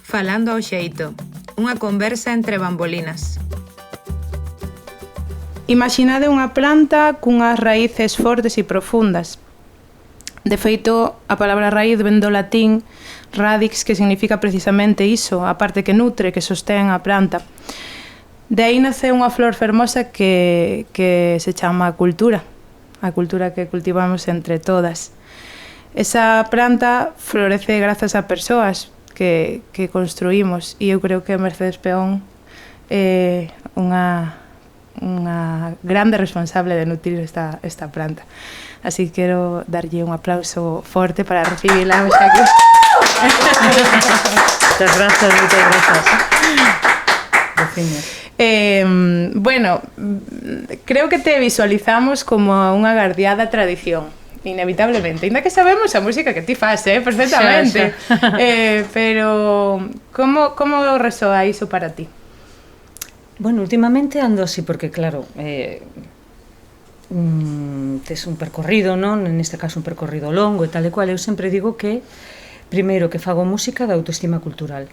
Falando ao xeito, unha conversa entre bambolinas. Imaginade unha planta cunhas raíces fortes e profundas. De feito, a palabra raíz ven do latín radix, que significa precisamente iso, a parte que nutre, que sostén a planta. De aí nace unha flor fermosa que se chama cultura, a cultura que cultivamos entre todas. Esa planta florece grazas a persoas que construímos, e eu creo que Mercedes Peón é unha grande responsable de nutrir esta planta. Así que quero darlle un aplauso forte para recibirla hoxe aquí. Muchas gracias, muchas gracias. Bueno, creo que te visualizamos como unha guardiá da tradición, inevitablemente, ainda que sabemos a música que ti fas, perfectamente. Pero como resoa iso para ti? Bueno, últimamente ando así porque, claro, tes un percorrido, non? Neste caso un percorrido longo e tal e cual. Eu sempre digo que, primeiro, que fago música da autoestima cultural.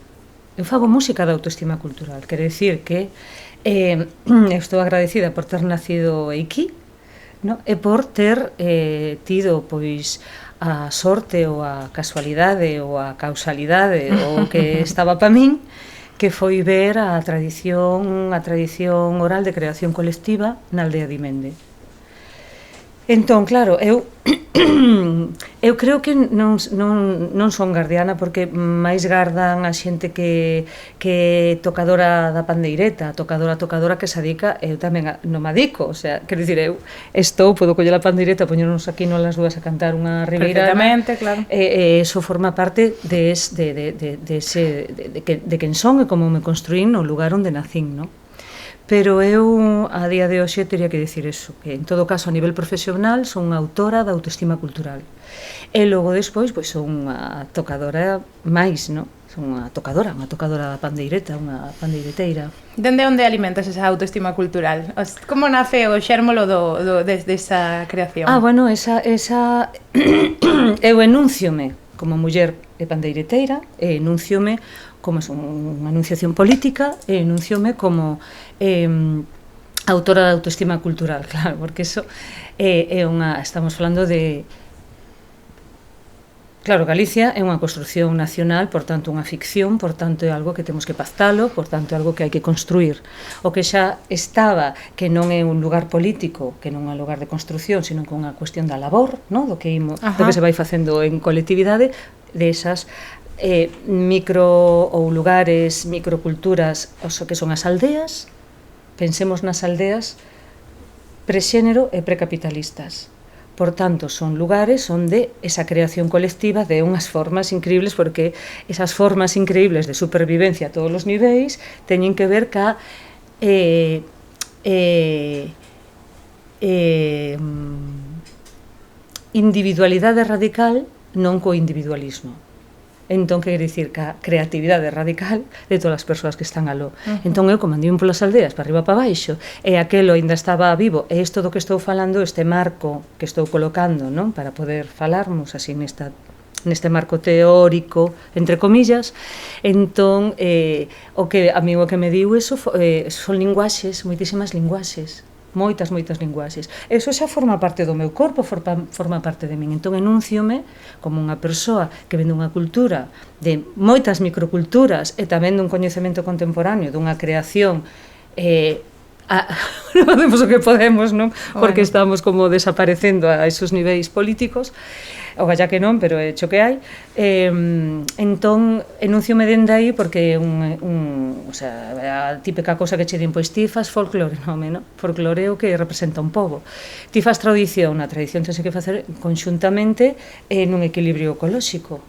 Eu fago música da autoestima cultural. Quere dicir que estou agradecida por ter nacido aquí, no? E por ter tido, pois, a sorte ou a casualidade ou a causalidade ou que estaba pa min, que foi ver a tradición oral de creación colectiva na aldea de Imende. Entón, claro, eu creo que non son gardiana, porque máis gardan a xente que tocadora da pandeireta, tocadora que se adica, eu tamén non me adico, o sea, quero dicir, eu podo coller a pandeireta, poñernos aquí nas dúas a cantar unha ribeirana. Perfectamente, claro. Eso forma parte de quen son e como me construín no lugar onde nacín, non? Pero eu, a día de hoxe, teria que dicir eso, que en todo caso, a nivel profesional, son unha autora da autoestima cultural. E logo despois, pois, son unha tocadora máis, non? Son unha tocadora da pandeireta, unha pandeireteira. Dende onde alimentas esa autoestima cultural? Como nace o xérmolo desde esa creación? Bueno, esa eu enúnciome como muller de pandeireteira, e enúnciome como unha enunciación política, e enunciome como autora de autoestima cultural, claro, porque eso é unha... Estamos falando de... Claro, Galicia é unha construción nacional, por tanto, unha ficción, por tanto, é algo que temos que pactalo, por tanto, é algo que hai que construir. O que xa estaba, que non é un lugar político, que non é un lugar de construción, sino que é unha cuestión da labor, no? do que se vai facendo en colectividade, desas micro ou lugares, microculturas, que son as aldeas. Pensemos nas aldeas prexénero e precapitalistas. Por tanto, son lugares onde esa creación colectiva de unhas formas increíbles, porque esas formas increíbles de supervivencia a todos os niveis teñen que ver ca individualidade radical, non co individualismo. Entón, que quer dicir que a creatividade radical de todas as persoas que están aló. Entón, eu comandime polas aldeas, para arriba para baixo, e aquelo ainda estaba vivo, e isto do que estou falando, este marco que estou colocando, non? Para poder falarmos así neste marco teórico, entre comillas. Entón, o que a mí o que me diu eso son linguaxes, moitísimas linguaxes, moitas linguaxes. Eso xa forma parte do meu corpo, forma parte de min. Entón, enúnciome como unha persoa que vende unha cultura de moitas microculturas e tamén dun coñecemento contemporáneo, dunha creación facemos o que podemos, non? Porque estamos como desaparecendo a esos niveis políticos, o galla que non, pero é cho que hai. Entón, enunciome dende aí porque o sea, a típica cosa que che din, pois ti fas folclore, non? Folclore é o que representa un pobo. Ti fas tradición, a tradición tense que facer conxuntamente nun equilibrio ecolóxico.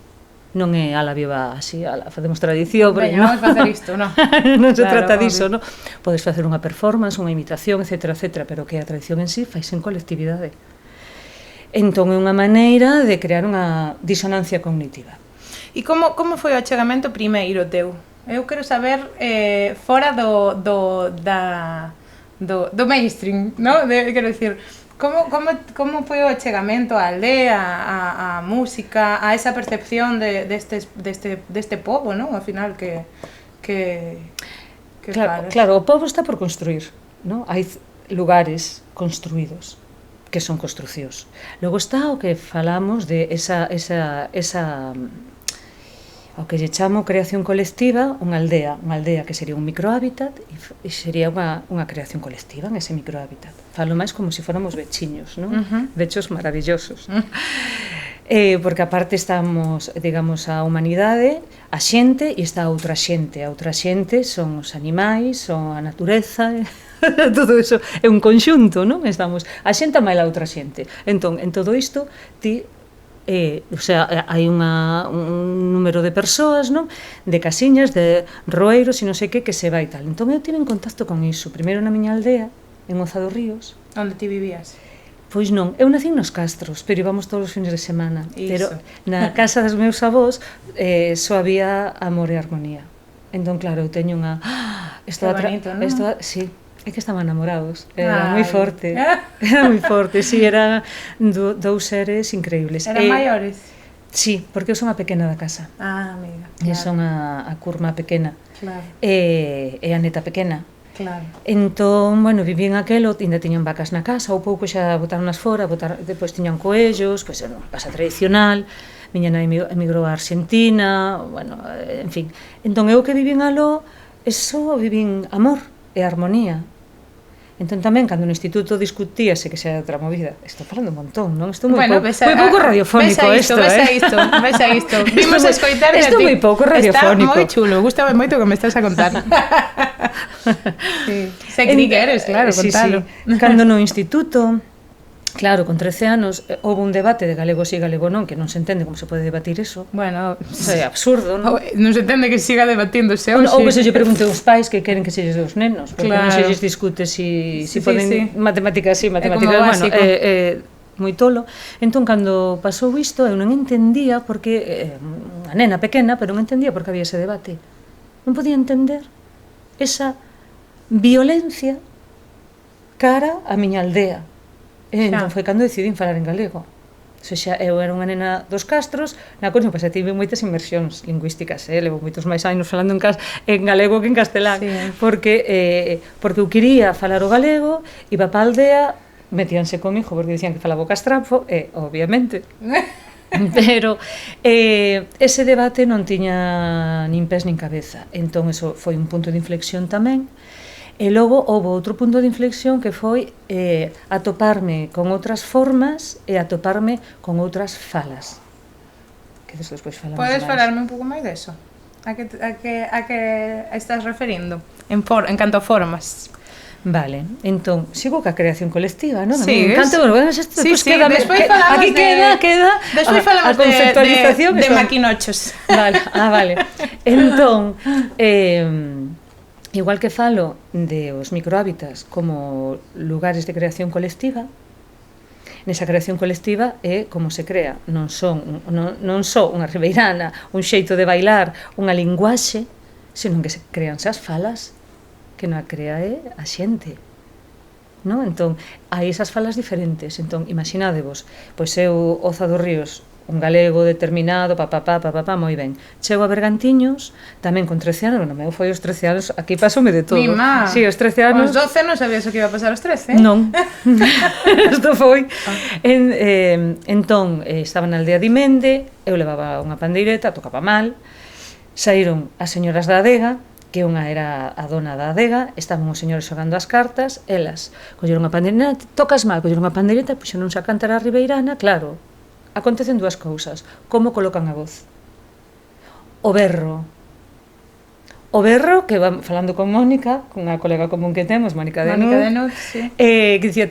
Non é ala viva así, facemos tradición, non vamos facer isto, non? Non se trata diso, non? Podes facer unha performance, unha imitación, etcétera, pero que a tradición en sí fais en colectividade. Entón é unha maneira de crear unha disonancia cognitiva. E como foi o achegamento primeiro teu? Eu quero saber fora do mainstream, non? Quero dicir, Como foi o achegamento á aldea, á música, a esa percepción deste pobo, non? Ao final que claro, o pobo está por construir, non? Hai lugares construídos que son construcións. Logo está o que falamos de esa o que lle chamo creación colectiva, unha aldea que sería un microhábitat e sería unha creación colectiva en ese microhábitat. Falo máis como se fóramos vechiños, non? Vechos maravillosos. Porque aparte estamos, digamos, a humanidade, a xente e está a outra xente. A outra xente son os animais, son a natureza, todo iso é un conxunto, non? Estamos a xente máis a outra xente. Entón, en todo isto, ti o sea, hai un número de persoas, non? De casiñas, de roeiros e non sei que se vai tal. Entón eu tive en contacto con iso, primeiro na miña aldea, en Oza dos Ríos. Onde ti vivías? Pois non, eu nací nos Castros, pero íbamos todos os fines de semana. Pero na casa dos meus avós só había amor e armonía. Entón, claro, eu teño unha... Que bonito, non? Sí, é que estaban enamorados, era moi forte, era moi forte, sí, eran dous seres increíbles. Eran maiores? Sí, porque eu son a pequena da casa. Amiga. E son a curma pequena. Claro. E a neta pequena. Claro. Entón, bueno, vivían aquelo, ainda tiñan vacas na casa, ou pouco xa botaron nas fora, depois tiñan coellos, pois era unha casa tradicional, miña nai emigrou a Argentina, bueno, en fin. Entón, eu que vivín aló, eso vivín amor e armonía. Entón tamén, cando no instituto discutíase que xa era outra movida, estou falando un montón, non? Estou moi pouco radiofónico isto, Ves a isto. Vimos a escoitar que estou moi pouco radiofónico. Está moi chulo, gustame moito que me estás a contar. Sí. Se cri que eres, claro, contalo. Sí. Cando no instituto, claro, con 13 anos, houve un debate de galego sí, galego non, que non se entende como se pode debatir eso. Bueno, é absurdo, non? Non se entende que siga debatíndose hoxe. Ou que se lle pregunte aos pais que queren que se lles dos nenos, porque non se lles discute si poden matemáticas sí, matemáticas, bueno, moi tolo. Entón, cando pasou isto, eu non entendía porque unha nena pequena, pero non entendía porque había ese debate. Non podía entender esa violencia cara a miña aldea. Entón foi cando decidín falar en galego. Xa, eu era unha nena dos Castros, na Coruña, pois tive moitas inmersións lingüísticas, levo moitos máis anos falando en galego que en castelán, porque eu quería falar o galego, iba pa aldea, metíanse comigo porque dicían que falaba o castramfo, obviamente, pero ese debate non tiña nin pés nin cabeza, entón eso foi un punto de inflexión tamén. E logo houve outro punto de inflexión que foi atoparme con outras formas e atoparme con outras falas. Que despois falamos máis. Podes máis. falarme un pouco máis deso? A que estás referindo? En canto a formas. Vale, entón, sigo ca creación colectiva, non? Sí, me encanta, bueno, despois queda... Aquí queda despois falamos a conceptualización de maquinochos. Vale, vale. Entón, igual que falo de os microhábitats como lugares de creación colectiva, nesa creación colectiva é como se crea, non só unha ribeirana, un xeito de bailar, unha linguaxe, senón que se crean as falas que non a crea é a xente. Non? Entón, hai esas falas diferentes. Entón, imaginádevos, pois eu, Oza dos Ríos, un galego determinado, moi ben. Chego a Bergantiños, tamén con 13 anos, bueno, meu foi os 13 anos, aquí pasoume de todo. Mima, sí, os 13 anos... Os 12 non sabías o que iba a pasar os 13, Non. Isto foi... Entón, estaba na aldea de Imende, eu levaba unha pandeireta, tocaba mal, saíron as señoras da adega, que unha era a dona da adega, estaban os señores xogando as cartas, elas colleron a pandeireta, tocas mal, colleron a pandeireta, puxeron a cantar a ribeirana, claro, acontecen dúas cousas. Como colocan a voz? O berro, que va falando con Mónica, con unha colega común que temos, Mónica de Nut, sí. Que dicía,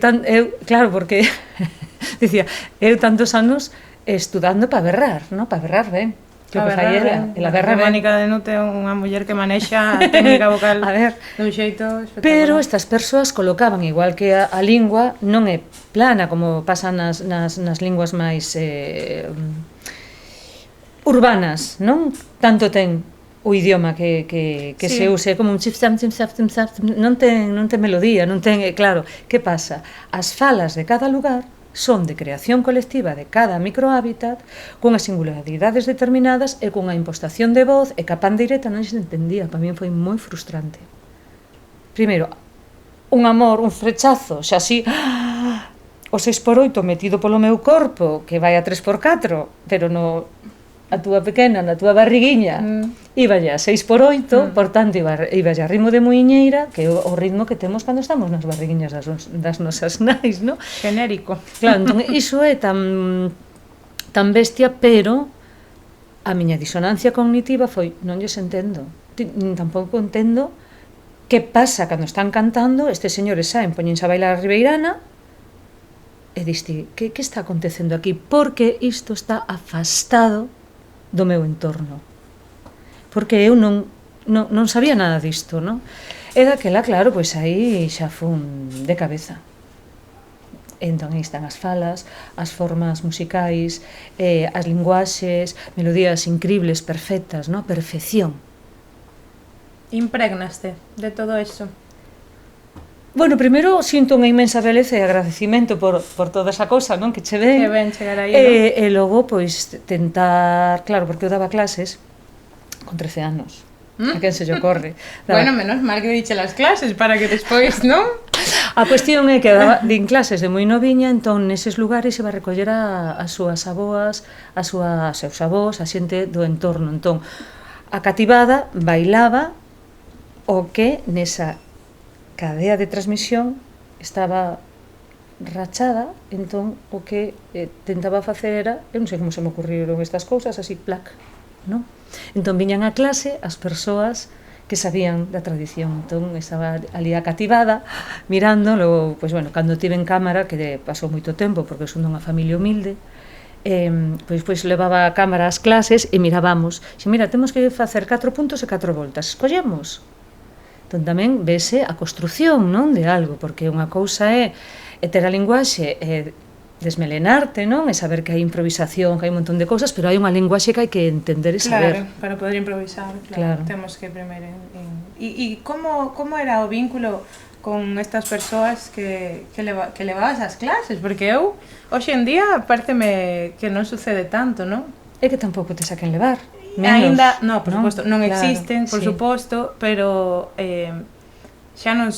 claro, porque dicía, eu tantos anos estudando para berrar, non? Para berrar ben. Que fai ela berra ben. Mónica de Nut é unha muller que manexa a técnica vocal dun xeito espectacular. Pero estas persoas colocaban, igual que a lingua, non é plana, como pasa nas linguas máis urbanas, non? Tanto ten o idioma que se use como un chip non ten melodía, non ten, claro, que pasa? As falas de cada lugar son de creación colectiva de cada microhábitat cunhas singularidades determinadas e cunha impostación de voz e que a pandeireta non se entendía, para min foi moi frustrante. Primeiro, un amor, un frechazo, xa así, o 6x8 metido polo meu corpo, que vai a 3x4, pero no a túa pequena, na túa barriguiña, iba a 6x8, por tanto, iba a ritmo de muiñeira, que é o ritmo que temos cando estamos nas barriguiñas das nosas nais, non? Genérico. Claro, entón, iso é tan bestia, pero a miña disonancia cognitiva foi, non lles entendo, tampouco entendo que pasa cando están cantando, estes señores saen, poñense a bailar a ribeirana, e diste, que está acontecendo aquí? Porque isto está afastado do meu entorno. Porque eu non sabía nada disto, non? E daquela, claro, pois aí xa fun de cabeza. Entón aí están as falas, as formas musicais, as linguaxes, melodías incribles, perfectas, non? Perfección. Impregnaste de todo eso? Bueno, primeiro sinto unha inmensa beleza e agradecimento por toda esa cousa, non? Que che ven. Que ben chegar aí, non? E logo, pois, tentar... Claro, porque eu daba clases con 13 anos. A quen se lle ocorre? Bueno, menos mal que diche las clases para que despois, non? A cuestión é que din clases de moi noviña, entón neses lugares iba a recoller as súas aboas, seus avós, a xente do entorno. Entón, a cativada bailaba o que nesa cadea de transmisión estaba rachada, entón o que tentaba facer era, eu non sei como se me ocurriron estas cousas, así, plac, non? Entón viñan a clase as persoas que sabían da tradición, entón estaba ali a cativada, mirando, logo, pois bueno, cando tive en cámara, que pasou moito tempo, porque son dunha familia humilde, pois levaba a cámara ás clases e mirábamos, xe, mira, temos que facer 4 puntos e 4 voltas, escollemos? Entón tamén vese a construción, non, de algo, porque unha cousa é ter a linguaxe e desmelenarte, non, e saber que hai improvisación, que hai un montón de cousas, pero hai unha linguaxe que hai que entender e saber. Claro, para poder improvisar, claro. Temos que primeiro... E como era o vínculo con estas persoas que levabas as clases? Porque eu, hoxe en día, pareceme que non sucede tanto, non? É que tampouco te saquen levar. Ainda, no, por suposto, non existen, por suposto, pero xa non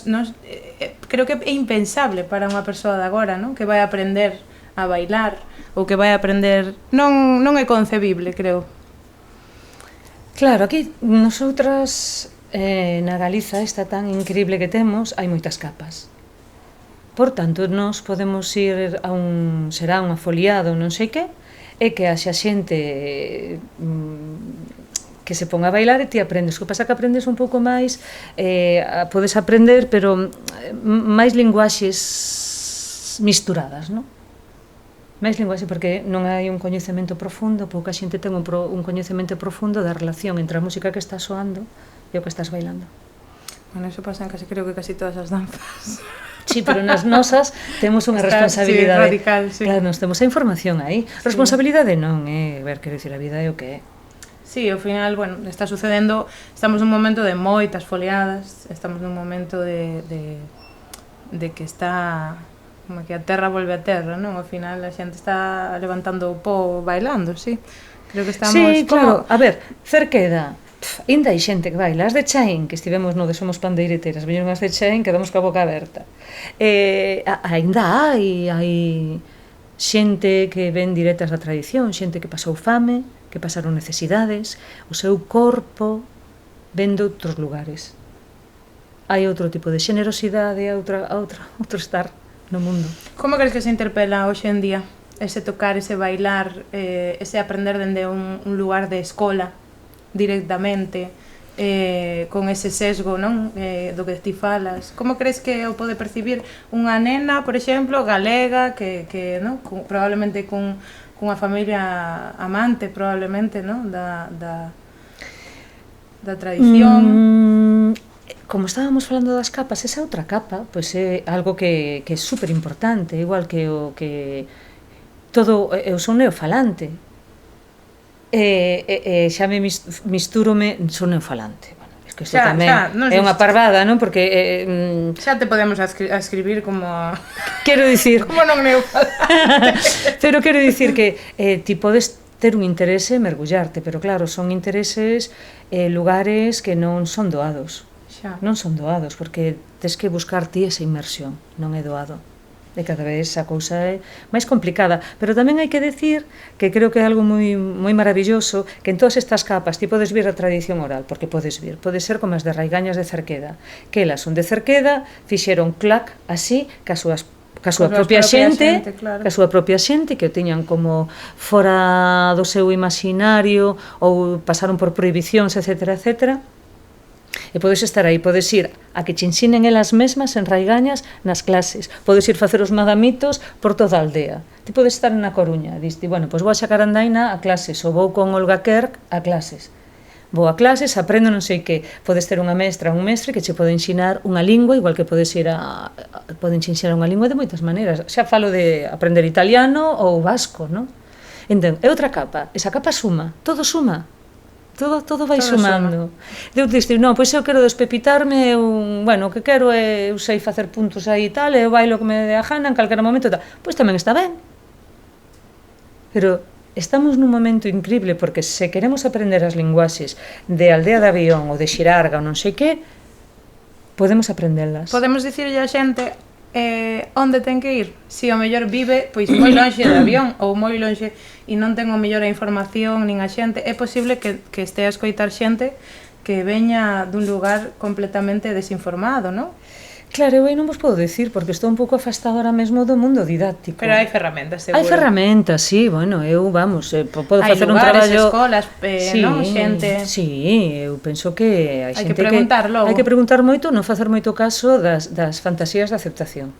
creo que é impensable para unha persoa de agora, non? Que vai aprender a bailar ou que vai aprender, non é concebible, creo. Claro, aquí nosotras na Galiza esta tan increíble que temos, hai moitas capas. Por tanto, nos podemos ir a será un afoliado, non sei que, é que haxa xente que se ponga a bailar e ti aprendes. O que pasa que aprendes un pouco máis, podes aprender, pero máis linguaxes misturadas, non? Máis linguaxe, porque non hai un coñecemento profundo, pouca xente ten un coñecemento profundo da relación entre a música que está soando e o que estás bailando. Bueno, eso pasa en creo que casi todas as danzas. Sí, pero nas nosas temos unha responsabilidade. Sí, radical, sí. Claro, nos temos a información aí. Responsabilidade non é, quero dicir, a vida é o que é. Sí, ao final, bueno, está sucedendo, estamos nun momento de moitas foliadas, estamos nun momento de que está, como que a terra volve a terra, non? Ao final a xente está levantando o pó bailando, sí. Creo que estamos... Sí, claro, a ver, Cerqueda, ainda hai xente que baila, as de Chaín, que estivemos no de Somos Pandeireteras, viñeron as de Chaín, quedamos coa boca aberta. Ainda hai xente que ven directas da tradición, xente que pasou fame, que pasaron necesidades, o seu corpo ven de outros lugares. Hai outro tipo de xenerosidade, outro estar no mundo. Como crees que se interpela hoxe en día ese tocar, ese bailar, ese aprender dende un lugar de escola directamente, con ese sesgo, non? Do que ti falas. Como crees que o pode percibir unha nena, por exemplo, galega, que non? Probablemente cunha familia amante, probablemente, non? Da tradición. Como estábamos falando das capas, esa outra capa, pois é algo que é super importante, igual que o que todo, eu son neofalante. xa me mistúrome, son neofalante. Bueno, es que isto Xa, tamén xa, non é sei unha se- parvada, non? Porque Xa te podemos a escribir como quero dicir, como non neofalante. pero quero dicir que ti podes ter un interese e mergullarte, pero claro, son intereses, lugares que non son doados. Xa. Non son doados, porque tes que buscar ti esa inmersión, non é doado. E cada vez a cousa é máis complicada, pero tamén hai que decir que creo que é algo moi maravilloso, que en todas estas capas ti podes vir a tradición oral, porque podes vir, pode ser como as de Raigañas de Cerqueda, que elas son de Cerqueda, fixeron clac así, ca súa propia xente, claro. ca súa propia xente, que o tiñan como fora do seu imaginario, ou pasaron por prohibicións, etcétera, etcétera. E podes estar aí, podes ir a que che ensinen elas mesmas en Raigañas nas clases, podes ir facer os madamitos por toda a aldea. Ti podes estar na Coruña, diste, bueno, pois vou a Xacarandaina a clases, ou vou con Olga Kerk a clases. Vou a clases, aprendo non sei que, podes ter unha mestra, un mestre que che pode ensinar unha lingua, igual que podes ir poden che ensinar unha lingua de moitas maneiras. Xa falo de aprender italiano ou vasco, non? Entón, é outra capa, esa capa suma, todo suma. Todo vai sumando. Eu diste, non, pois eu quero despepitarme, bueno, o que quero é, eu sei facer puntos aí e tal, e eu bailo que me dé a gana en calquera momento e tal. Pois tamén está ben. Pero estamos nun momento increíble, porque se queremos aprender as linguaxes de Aldea de Avión ou de Xirarga ou non sei que, podemos aprendelas. Podemos dicirlle a xente onde ten que ir. Si o mellor vive pois moi lonxe de Avión ou moi lonxe e non ten o mellor a información nin a xente, é posible que estea a escoitar xente que veña dun lugar completamente desinformado, non? Claro, eu aí non vos podo decir, porque estou un pouco afastado ahora mesmo do mundo didáctico. Pero hai ferramentas, seguro. Hai ferramentas, sí, bueno, eu, vamos, podo hai facer lugares, un traballo... escolas, sí, non, xente... Sí, eu penso que hai xente que preguntar logo. Hai que preguntar moito, non facer moito caso das fantasías de aceptación.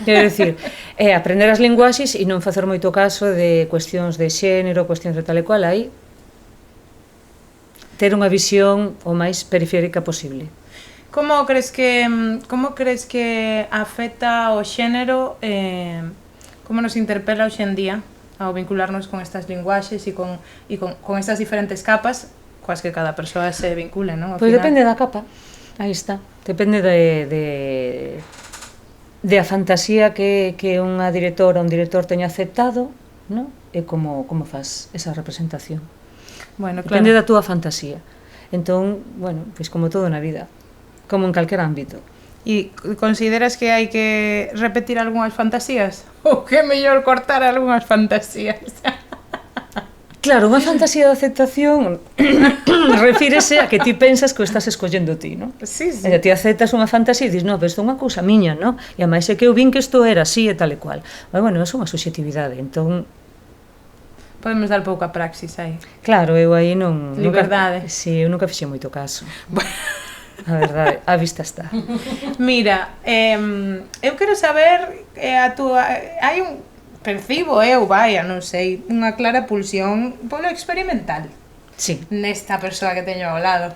Quero dicir, aprender as linguaxes e non facer moito caso de cuestións de xénero, cuestións de tal e cual, hai ter unha visión o máis periférica posible. Como crees que afecta o xénero, como nos interpela hoxe en día ao vincularnos con estas linguaxes e con estas diferentes capas coas que cada persoa se vincule, non? Pois depende da capa, aí está. Depende de a fantasía que unha directora ou un director teña aceptado, non? E como faz esa representación. Bueno, claro. Depende da túa fantasía. Entón, bueno, pois como todo na vida, como en calquer ámbito. E consideras que hai que repetir algunhas fantasías? Ou que é mellor cortar algunhas fantasías? Claro, unha fantasía de aceptación refírese a que ti pensas que o estás escollendo ti, non? Sí, sí. E ti aceptas unha fantasía e dis, non, pero isto é unha cousa miña, non? E a máis é que eu vin que isto era así e tal e cual. Mas, bueno, é unha subxetividade, entón... Podemos dar pouca praxis aí. Claro, eu aí non... Liberdade. Eu nunca fixei moito caso. A verdade, a vista está. Mira, eu quero saber a túa... Hai un... Percibo eu, vaya, non sei, unha clara pulsión polo experimental. Sí. Nesta persoa que teño ao lado.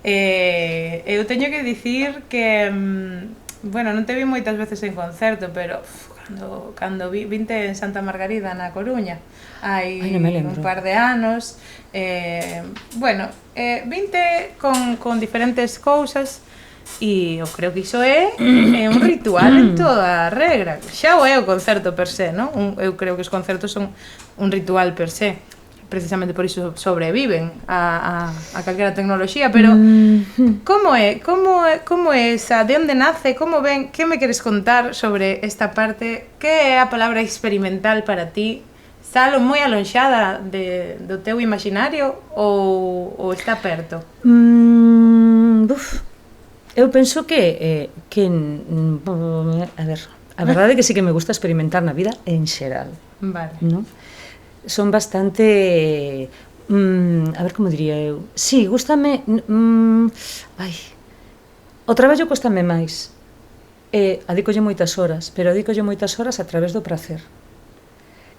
Eu teño que dicir que... Bueno, non te vi moitas veces en concerto, pero cando vinte en Santa Margarida, na Coruña, hai un par de anos, bueno, vinte con diferentes cousas e eu creo que iso é un ritual en toda a regra. Xa o é o concerto per se, non? Eu creo que os concertos son un ritual per se, precisamente por iso sobreviven a calquera tecnoloxía, pero como é esa, de onde nace, como ven, que me queres contar sobre esta parte, que é a palabra experimental para ti? Está moi alonxada do teu imaginario ou está perto? Eu penso que a ver, a verdade é que sí que me gusta experimentar na vida en xeral. Vale. ¿No? Son bastante... a ver como diría eu... Sí, gústame... o traballo costame máis. Adícolle moitas horas, pero adícolle moitas horas a través do pracer.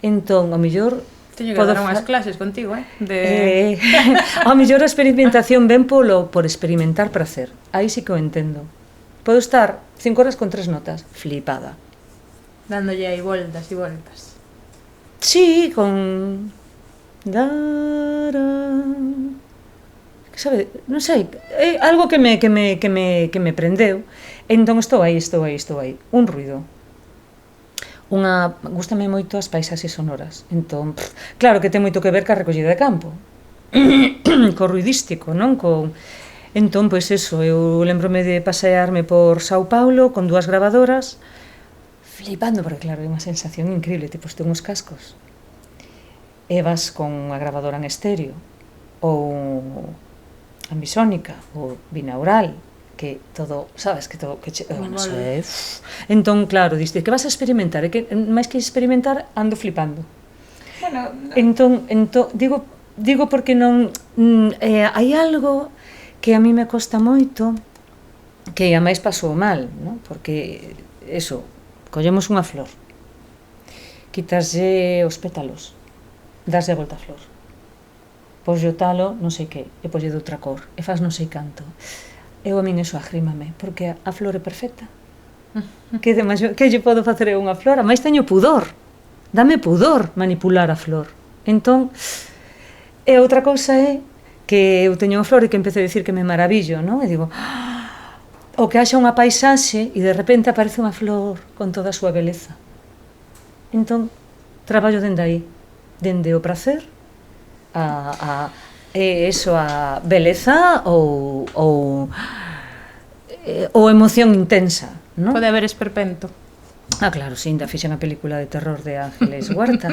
Entón, ao mellor... Teño que dar unhas clases contigo, ao mellor a experimentación ven por experimentar pracer. Aí sí que o entendo. Podo estar 5 horas con 3 notas, flipada. Dándolle aí voltas e voltas. Sí, con sabe, non sei, é algo que me prendeu. Entón estou aí. Un ruido. Gústame moito as paisaxes sonoras. Entón, claro que ten moito que ver ca recollida de campo. Co ruidístico, non? Entón, pois eso, eu lembrome de pasearme por Sao Paulo con 2 gravadoras, flipando, porque claro, é unha sensación increíble, tipo, ten uns cascos. E vas con unha gravadora en estéreo, ou ambisónica, ou binaural, que todo, sabes, que todo, non sei. Entón, claro, diste que vas a experimentar, e que máis que experimentar, ando flipando. Bueno, entón digo porque non hai algo que a mí me costa moito, que a máis pasou mal, non? Porque eso, collemos unha flor, quitaslle os pétalos, daslle a volta a flor, poslle o talo, non sei que, e poslle de outra cor, e faz non sei canto. Eu a min eso agrímame, porque a flor é perfecta. Que lle podo facer eu unha flor? A máis teño pudor, dame pudor manipular a flor. Entón, e outra cousa é que eu teño unha flor e que empece a dicir que me maravillo, non? E digo, o que haxa unha paisaxe e de repente aparece unha flor con toda a súa beleza. Entón, traballo dende aí, dende o prazer a beleza ou emoción intensa, non? Pode haber esperpento. Claro, sí, ainda fixen a película de terror de Ángeles Huerta.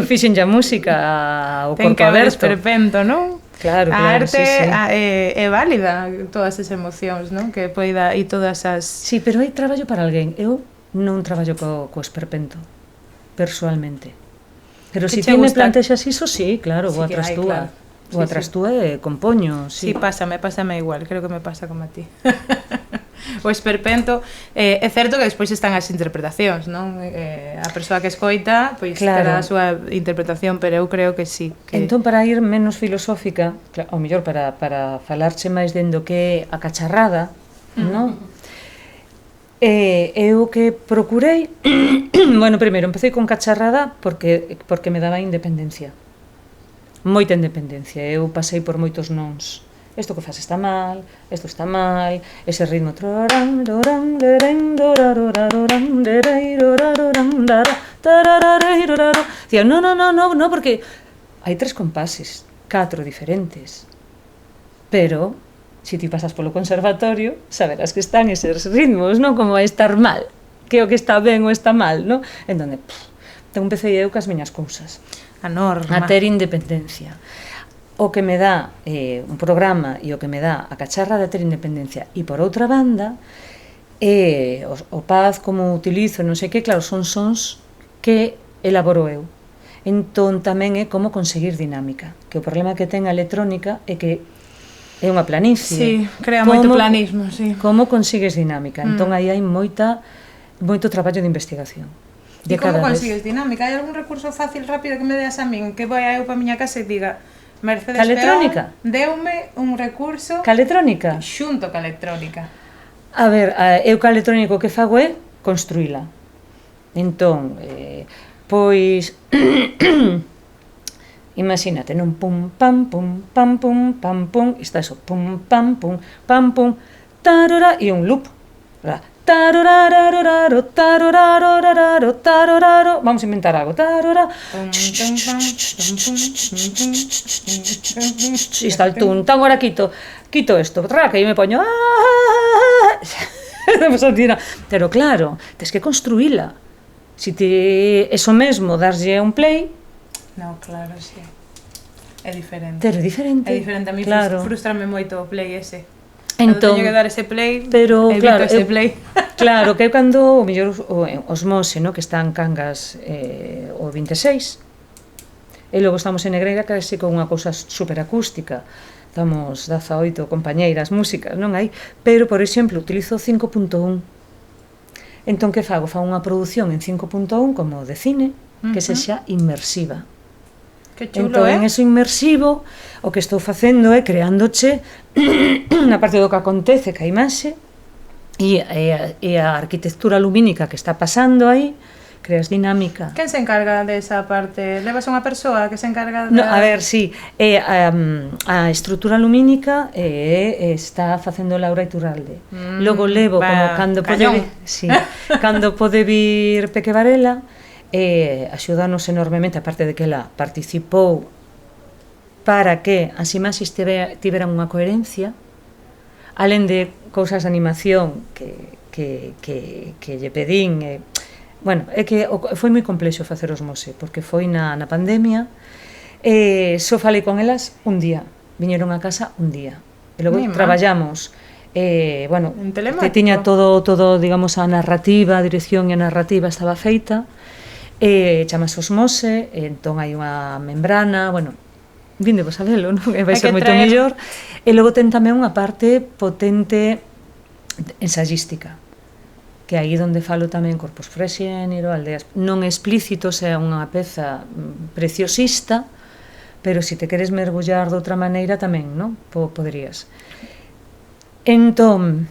Fixen ya música ao corpo aberto. Ten que haber esperpento, non? Claro, a arte sí. É válida, todas as emocións, non? Que poida, e todas as... Sí, pero hai traballo para alguén. Eu non traballo co esperpento, persoalmente. Pero se ti me plantexas iso, sí, claro, vou atrás túa. Vou atrás túa e compoño, sí. Sí, pásame igual, creo que me pasa como a ti. O esperpento, é certo que despois están as interpretacións, non? A persoa que escoita, pois terá a súa interpretación, pero eu creo que sí. Entón, para ir menos filosófica, ou mellor para falarche máis dendo que a cacharrada, non? Eu que procurei, bueno, primeiro empecé con cacharrada porque me daba independencia, moita independencia. Eu pasei por moitos nons. Isto que faz está mal, isto está mal, ese ritmo dicía, no, porque hai 3 compases, 4 diferentes, pero se ti pasas polo conservatorio saberás que están eses ritmos, non? Como vai estar mal, que o que está ben ou está mal, non? Entón, empecé eu cas miñas cousas, a norma, a ter independencia. O que me dá un programa e o que me dá a cacharra de ter independencia. E por outra banda, o paz como utilizo, non sei que, claro, son sons que elaboro eu. Entón tamén é como conseguir dinámica, que o problema que ten a electrónica é que é unha planicie. Sí, crea moito planismo, sí. Como consigues dinámica? Entón aí hai moito traballo de investigación. E como consigues dinámica? Hai algún recurso fácil, rápido que me deas a min, que vai eu para a miña casa e diga Mercedes Peón, deume un recurso ca electrónica? Xunto ca electrónica. A ver, eu ca electrónica o que fago é construíla. Entón, pois imagínate, non? Pum, pam, pum, pam, pum, pam, pum, está eso, pum, pam, pum, pam, pum, tarora, e un loop. Tarorararoraro, taroraroraro, taroraro. Vamos a inventar algo. Tarora. E está el tun. Agora quito isto. Que eu me poño. Pero claro, tens que construíla. Se ti eso mesmo darlle un play. No, claro, sí. É diferente. Pero é diferente. É diferente. A mí frustrame moito o play ese. Entón, teño que dar ese play, pero claro, ese play. Claro, que cando o mellor os Mose, no, que están Cangas o 26. E logo estamos en Negreira casi con unha cousa super acústica. Estamos 18 compañeiras músicas, non hai, pero por exemplo, utilizo 5.1. Entón que fago? Fago unha produción en 5.1 como de cine, que sexa inmersiva. Que chulo, entón, en eso inmersivo, o que estou facendo é creándoche na parte do que acontece ca imaxe e a arquitectura lumínica que está pasando aí, creas dinámica. Quen se encarga desa parte? Levas unha persoa que se encarga No, a ver, sí, a estrutura lumínica está facendo Laura Iturralde. Logo levo, como cando pode, sí, cando pode vir Peque Varela, axudanos enormemente, aparte de que ela participou para que as imaxes tiveran unha coherencia, alén de cousas de animación que lle pedín. Bueno, é que foi moi complexo facer os Mose, porque foi na pandemia, só falei con elas un día, viñeron a casa un día, e logo traballamos, bueno, que tiña todo, digamos, a narrativa, a dirección e a narrativa estaba feita, chamase os Mose, entón hai unha membrana, bueno, vinde vos a velo, non? E vai ser moito mellor. E logo ten tamén unha parte potente ensayística, que aí onde falo tamén corpus frexénero, aldeas non explícitos, é unha peza preciosista, pero se te queres mergullar de outra maneira tamén, non? Poderías. Entón,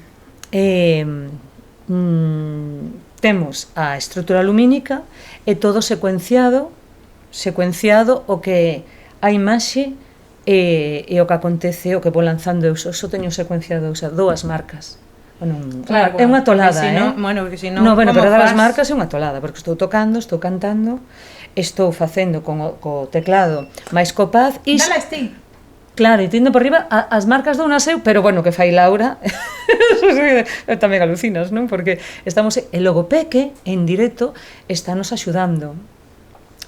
temos a estrutura lumínica e todo secuenciado o que a imaxe e o que acontece, o que vou lanzando eu, só teño secuenciado, o sea, dúas marcas. Bueno, claro, é unha tolada, Bueno, porque senón, bueno, pero dar as marcas é unha tolada, porque estou tocando, estou cantando, estou facendo co teclado máis copaz e... Dala este. Claro, e tindo por riba as marcas dou nas eu, pero bueno, que fai Laura, tamén alucinas, non? Porque estamos... E logo Peque, en directo, estános axudando.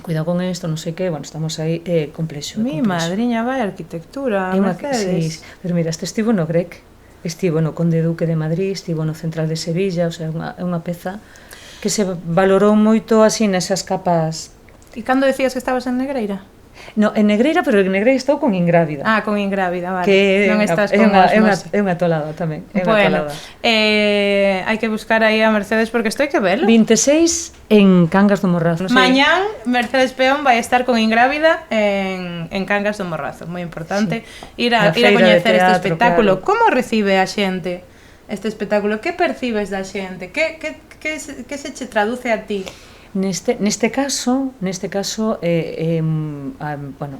Cuidado con isto, non sei que, bueno, estamos aí, complexo. Mi madriña vai arquitectura, Mercedes. Sí, pero mira, este estivo no Grec, estivo no Conde Duque de Madrid, estivo no Central de Sevilla, o sea, é unha peza que se valorou moito así nesas capas. E cando decías que estabas en Negreira? No, en Negreira, pero en Negreira estou con Ingrávida. Ah, con Ingrávida, vale. Que non estás con é unha tolada tamén. Bueno, hai que buscar aí a Mercedes porque isto hai que velo. 26 en Cangas do Morrazo. No sé. Mañán, Mercedes Peón vai estar con Ingrávida en Cangas do Morrazo. Moi importante ir a coñecer este espectáculo. Claro. Como recibe a xente este espectáculo? Que percibes da xente? Que se che traduce a ti? Neste caso, bueno,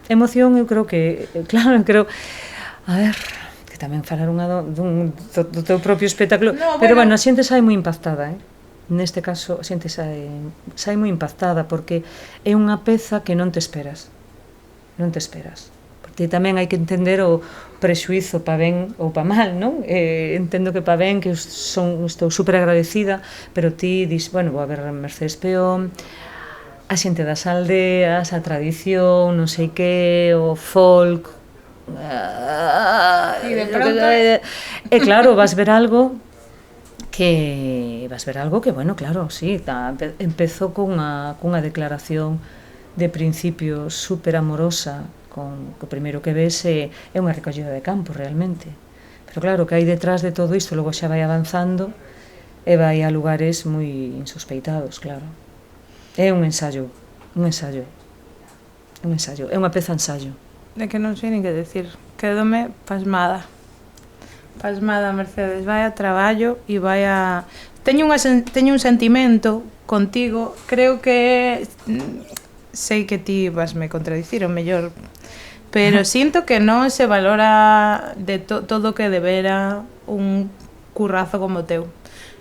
emoción, eu creo que, claro, a ver, que tamén falar do teu propio espectáculo, no, pero bueno, a xente sai moi impactada, neste caso, a xente sai moi impactada, porque é unha peza que non te esperas, porque tamén hai que entender o prexuizo pa ben ou pa mal, non? Entendo que pa ben, que estou super agradecida, pero ti dis, bueno, vou a ver Mercedes Peón, a xente das aldeas, a tradición, non sei que, o folk, e de pronto... E claro, vas ver algo que, bueno, claro, sí, empezou cunha declaración de principio super amorosa, co primeiro que ves é unha recollida de campo realmente, pero claro que hai detrás de todo isto, logo xa vai avanzando e vai a lugares moi insospeitados, claro. É un ensayo, é unha peza ensayo. É que non sei nin que decir, quedome pasmada, Mercedes, vai a traballo e vai a... Teño un sentimento contigo, creo que sei que ti vasme contradicir, o mellor, pero sinto que non se valora de todo o que debera un currazo como o teu.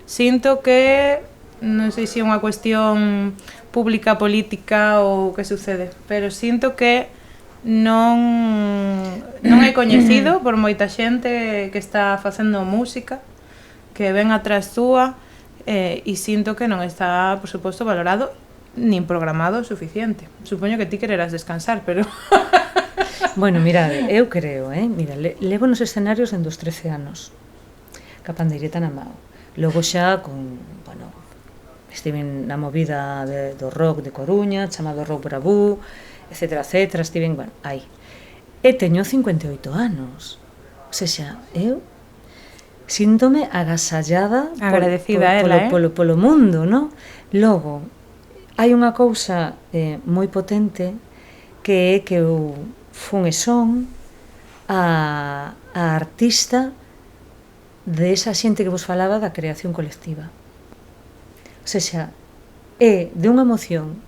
Sinto que, non sei se é unha cuestión pública, política ou que sucede, pero sinto que non é coñecido por moita xente que está facendo música, que ven atrás túa, e sinto que non está, por suposto, valorado nin programado o suficiente. Supoño que ti quererás descansar, pero... Bueno, mirade, eu creo, mira, levo nos escenarios en dos 13 anos, ca pandeireta na mao. Logo xa con, bueno, estive na movida do rock de Coruña, chamado Rock Bravú, etcétera, estive, bueno, aí. E teño 58 anos. O sea, eu síntome agasallada, agradecida polo mundo, non? Logo, hai unha cousa moi potente que é que eu fun e son a artista de esa xente que vos falaba da creación colectiva. O sea, é de unha emoción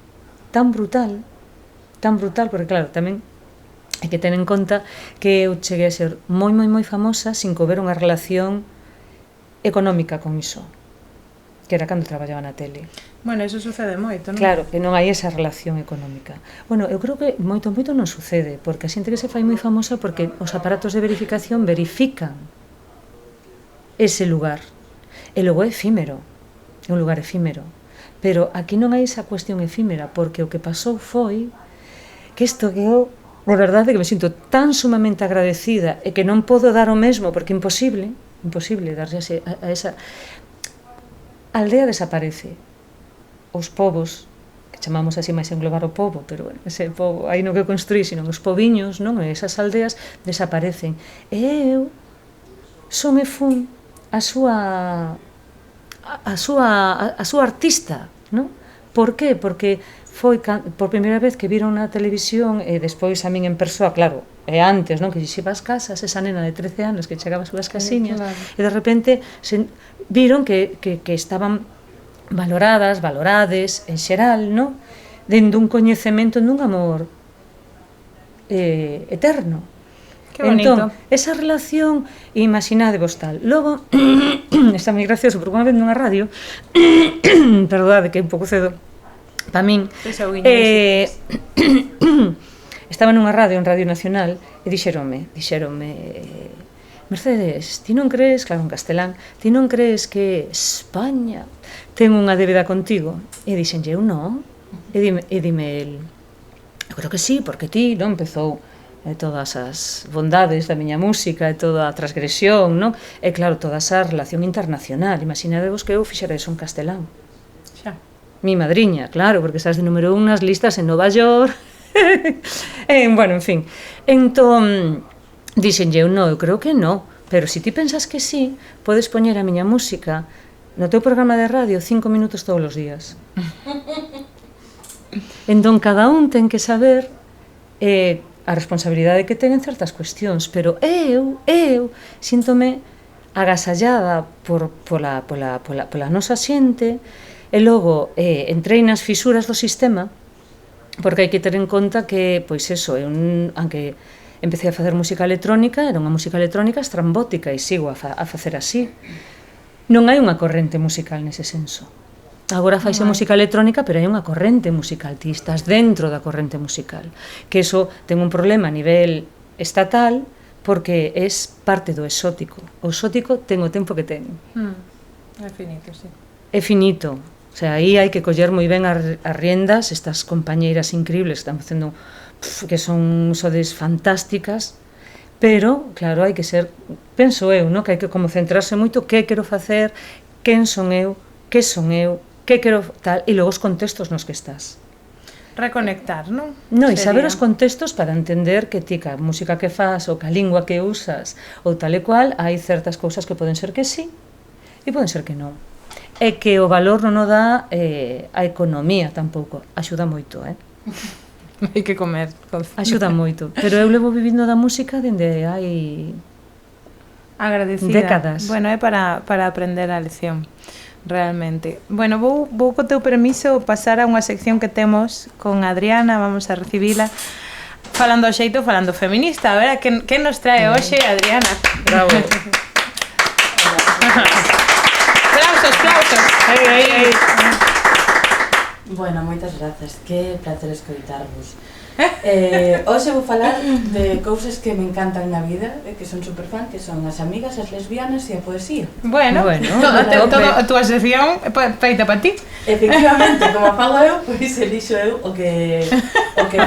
tan brutal, porque claro, tamén hai que ter en conta que eu cheguei a ser moi famosa sin que houbera unha relación económica con iso, que era cando traballaba na tele. Bueno, eso sucede moito, non? Claro, que non hai esa relación económica. Bueno, eu creo que moito non sucede, porque a xente que se fai moi famosa porque os aparatos de verificación verifican ese lugar. E logo é efímero, é un lugar efímero. Pero aquí non hai esa cuestión efímera, porque o que pasou foi que isto que eu, de verdade, que me sinto tan sumamente agradecida e que non podo dar o mesmo, porque é imposible darse a esa... A aldea desaparece. Os povos, que chamamos así máis englobar o povo, pero bueno, ese povo, aí non que construí, sino os poviños, non? E esas aldeas desaparecen. E eu só me fun a súa artista, non? Por qué? Porque foi por primeira vez que viron na televisión e despois a min en persoa, claro, e antes, non? Que xiba as casas, esa nena de 13 anos que chegaba a súas casiñas, claro. E de repente viron que estaban valorades en xeral, non? Dende un coñecemento dun amor eterno. Que bonito. Entón, esa relación, imaginadevos tal. Logo, está moi gracioso, porque unha vez nunha radio, perdade que é un pouco cedo para min, estaba nunha radio, en Radio Nacional, e dixeronme, Mercedes, ti non crees, claro, en castelán, ti non crees que España ten unha débeda contigo? E dixenlle, eu non. E dime el, eu creo que sí, porque ti non empezou todas as bondades da miña música e toda a transgresión, non? E claro, toda esa relación internacional. Imaginadevos que eu fixera eso en castelán. Xa. Mi madriña, claro, porque estás de número 1 nas listas en Nova York. Bueno, en fin. Entón, dixenlle eu, non, eu creo que non. Pero se ti pensas que sí, podes poñer a miña música no teu programa de radio 5 minutos todos os días. Entón, cada un ten que saber a responsabilidade que ten en certas cuestións, pero eu síntome agasallada pola nosa xente, e logo entrei nas fisuras do sistema, porque hai que ter en conta que, pois eso, aunque empecé a facer música electrónica, era unha música electrónica estrambótica, e sigo a facer así. Non hai unha corrente musical nese senso. Agora faise música electrónica, pero hai unha corrente musical, ti estás dentro da corrente musical, que eso ten un problema a nivel estatal, porque é parte do exótico. O exótico ten o tempo que ten. É finito, sí. É finito. O sea, aí hai que coller moi ben as riendas, estas compañeiras increíbles que están facendo, que son sodes fantásticas, pero, claro, hai que ser, penso eu, no? Que hai que como centrarse moito que quero facer, quen son eu, que son eu, que quero tal, e logo os contextos nos que estás. Reconectar, non? Non, e saber os contextos para entender que ti, a música que fas, ou que a lingua que usas, ou tal e cual, hai certas cousas que poden ser que sí, e poden ser que non. E que o valor non o dá a economía tampouco. Axuda moito, Hai que comer. Axuda moito. Pero eu levo vivindo da música dende hai agradecida. Décadas. Bueno, é para aprender a lección. Realmente. Bueno, vou co teu permiso pasar a unha sección que temos con Adriana, vamos a recibila falando ao xeito, falando feminista. A ver, que nos trae hoxe Adriana? Bravo. Aplausos. Bueno, moitas grazas, que placer escoitarvos. Hoxe vou falar de cousas que me encantan na vida, que son superfan, que son as amigas, as lesbianas e a poesía. Bueno, todo a túa sección feita para ti. Efectivamente, como fago eu, pois elixo eu o que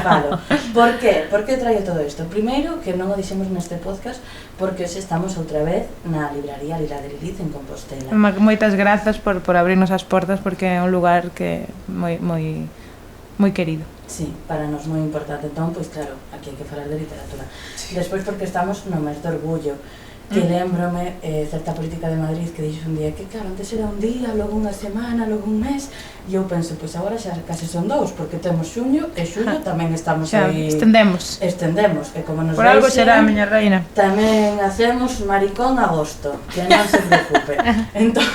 falo. Por qué? Por que traio todo isto? Primeiro, que non o dixemos neste podcast, porque hoxe estamos outra vez na libraría Lila de Liliz en Compostela. Moitas grazas por abrirnos as portas, porque é un lugar que moi querido. Sí, para nos moi importante. Entón, pois claro, aquí hai que falar de literatura. Sí. Despois porque estamos no mes de orgullo, que lembrome certa política de Madrid que dixo un día que claro, antes era un día, logo unha semana, logo un mes, e eu penso, pois agora xa case son 2, porque temos xuño e xullo tamén estamos xa, aí... Estendemos, e como nos por algo será, miña reina. Tamén hacemos maricón agosto, que non se preocupe. Entón,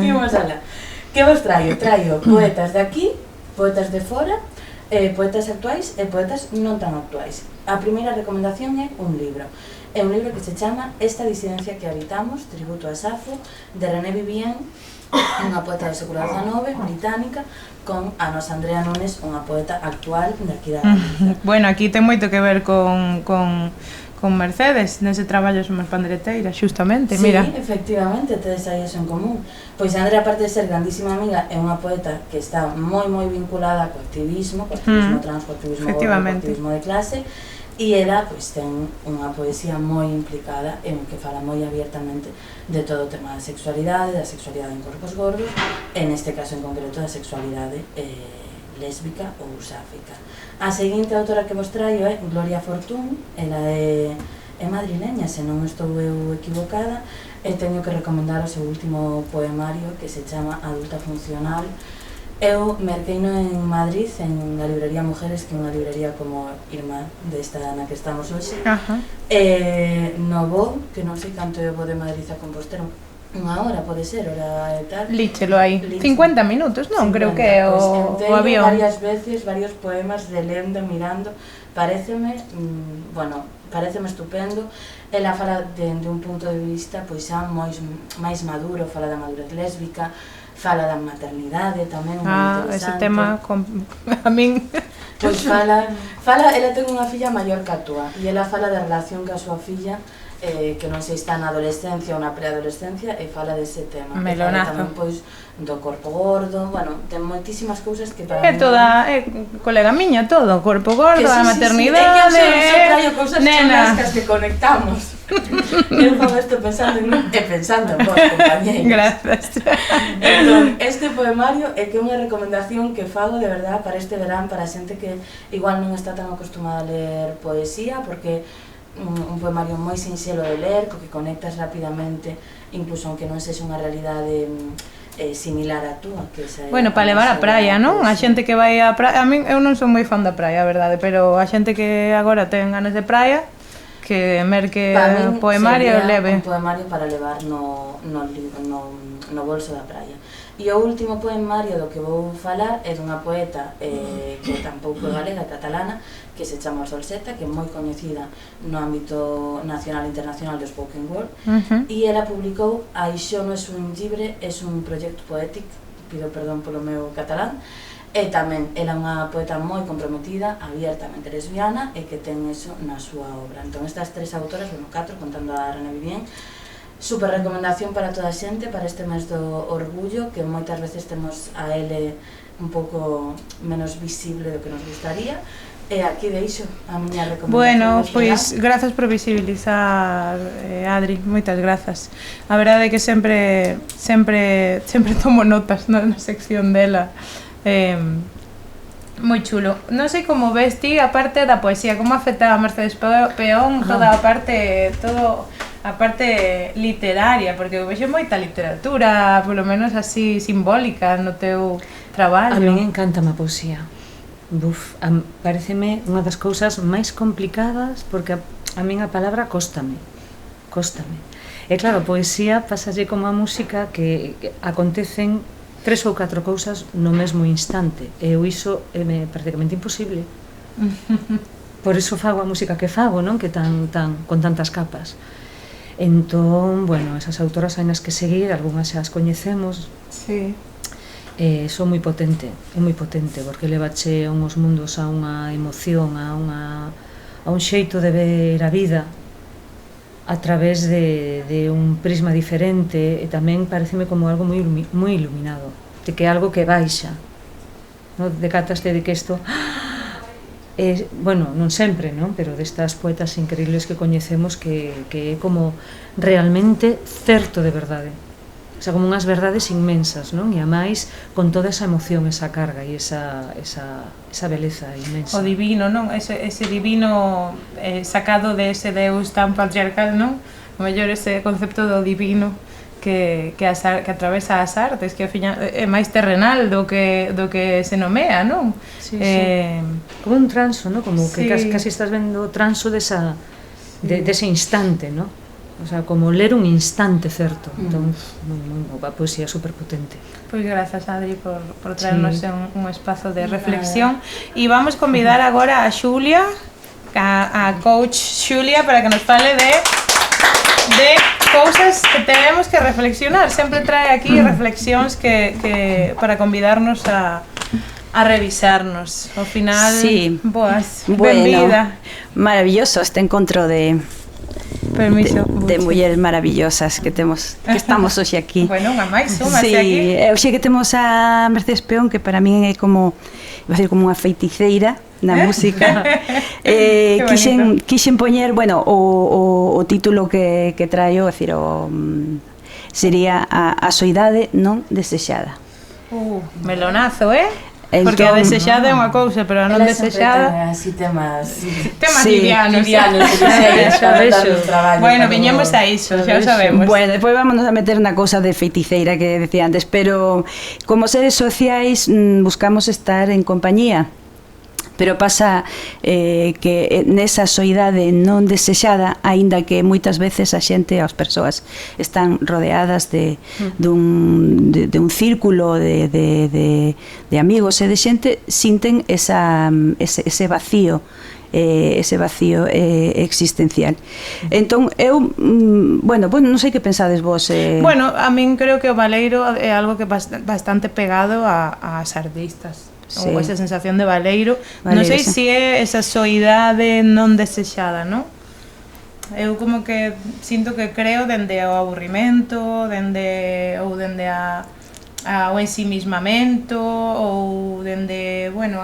imos alá. Que vos traio? Traio poetas de aquí, poetas de fora, poetas actuais e poetas non tan actuais. A primeira recomendación é un libro. É un libro que se chama Esta disidencia que habitamos, tributo a Safo, de René Vivien, unha poeta do século XIX, británica, con a nosa Andrea Nunes, unha poeta actual de aquí da Galiza. Bueno, aquí ten moito que ver con Mercedes, nese traballo somos pandereteiras, xustamente, Sí, mira. efectivamente, tedes aí eso en común. Pois Andrea, aparte de ser grandísima amiga, é unha poeta que está moi vinculada co activismo trans, co activismo gordo, co activismo de clase, e ela pois ten unha poesía moi implicada en que fala moi abiertamente de todo o tema da sexualidade en corpos gordos, e neste caso en concreto da sexualidade lésbica ou sáfica. A seguinte autora que vos traio é Gloria Fortún, ela é madrileña, se non estou eu equivocada, e teño que recomendar o seu último poemario que se chama Adulta Funcional. Eu merqueino en Madrid, en a librería Mujeres, que é unha librería como irmá desta na que estamos hoxe. No Bo, que non sei canto é o Bo de Madrid a Compostela, unha hora pode ser, hora e tal. Líchelo aí, 50 minutos, non? Creo que é o avión. Varias veces, varios poemas de lendo, mirando, pareceme estupendo. Ela fala de un punto de vista pois xa máis maduro, fala da madurez lésbica, fala da maternidade tamén, moi interesante. Ese tema a min pois fala, ela ten unha filla maior que a túa e ela fala da relación que a súa filla que non sei está na adolescencia ou na preadolescencia e fala dese tema. Melonazo. Tamén pois do corpo gordo, bueno, ten moitísimas cousas que para é toda, colega miña, todo, corpo gordo, a maternidade, é que eu traio cousas chulas que conectamos. Eu fago isto pensando en vos, compañeiros. Gracias. Entón, este poemario é que é unha recomendación que fago de verdad para este verán, para xente que igual non está tan acostumada a ler poesía, porque un poemario moi sinxelo de ler, co que conectas rapidamente, incluso aunque non sexa unha realidade similar a túa, que esa bueno, para levar a praia, non? A xente que vai a praia, a min eu non son moi fan da praia, a verdade, pero a xente que agora ten ganas de praia, que merque poemario leve. Un poemario para levar no bolso da praia. E o último poemario do que vou falar é dunha poeta que tampouco é galega, catalana, que se chama Solseta, que é moi coñecida no ámbito nacional e internacional do spoken word, e ela publicou Això no es un llibre, es un proyecto poétic, pido perdón polo meu catalán, e tamén ela é unha poeta moi comprometida, abiertamente lesbiana, e que ten eso na súa obra. Entón estas tres autoras, bueno, 4, contando a René Vivien, super recomendación para toda a xente para este mes do orgullo, que moitas veces temos a ele un pouco menos visible do que nos gustaría. E aquí deixo a miña recomendación. Bueno, pois grazas por visibilizar, Adri, moitas grazas. A verdade é que sempre tomo notas na sección dela. Moi chulo. Non sei como ves ti a parte da poesía, como afecta a Mercedes Peón toda a parte literaria, porque eu vexo moita literatura, polo menos así simbólica no teu traballo. A min encantame a poesía. Pareceme unha das cousas máis complicadas, porque a min a palabra cóstame. E claro, a poesía pasalle como a música, que acontecen 3 ou 4 cousas no mesmo instante, e eu iso é prácticamente imposible. Por iso fago a música que fago, non? Que con tantas capas. Entón, bueno, esas autoras hai nas que seguir, algunhas xa as coñecemos. Sí. Son moi potente, porque levache a uns mundos, a unha emoción, a un xeito de ver a vida a través de un prisma diferente, e tamén pareceme como algo moi iluminado, de que é algo que baixa, non? Decataste de que isto bueno, non sempre, non? Pero destas poetas increíbles que coñecemos, que é como realmente certo de verdade. O sea, como unhas verdades inmensas, non? E a máis con toda esa emoción, esa carga e esa beleza inmensa. O divino, non? Ese divino sacado de ese Deus tan patriarcal, non? O mellor ese concepto do divino que atravesa as artes, que ao final é máis terrenal do que se nomea, non? Sí, sí. Como un transo, non? Como que casi estás vendo o transo dese instante, non? o sea, como ler un instante certo. Entón, a poesía super potente. Pois grazas, Adri, por traernos un espazo de reflexión. E vamos convidar agora a Xulia, a coach Xulia, para que nos fale de cousas que tenemos que reflexionar. Sempre trae aquí reflexións que para convidarnos a revisarnos. Ao final, sí. Boas, bueno, benvida. Maravilloso este encontro de mulleres maravillosas que estamos hoxe aquí. Bueno, unha máis, súmase sí, aquí. Hoxe que temos a Mercedes Peón, que para min é como unha feiticeira na música. Quixen poñer, bueno, o título que traio, é dicir, sería a soidade non desexada. Melonazo, Porque a desexada é unha cousa, pero a non desexada... Así temas livianos. Bueno, viñemos a iso, xa o sabemos. Bueno, depois vámonos a meter na cousa de feiticeira que decía antes, pero como seres sociais buscamos estar en compañía. Pero pasa que nesa soidade non desexada, aínda que moitas veces a xente, as persoas están rodeadas dun círculo de amigos e de xente, sinten ese vacío existencial. Entón, eu, bueno, non sei que pensades vos. Bueno, a min creo que o baleiro é algo que bastante pegado ás artistas. Sí. Ou esa sensación de baleiro. Non sei se é esa soidade non desexada, non? Eu como que sinto que creo dende o aburrimento, dende ao ensimismamento, ou dende, bueno,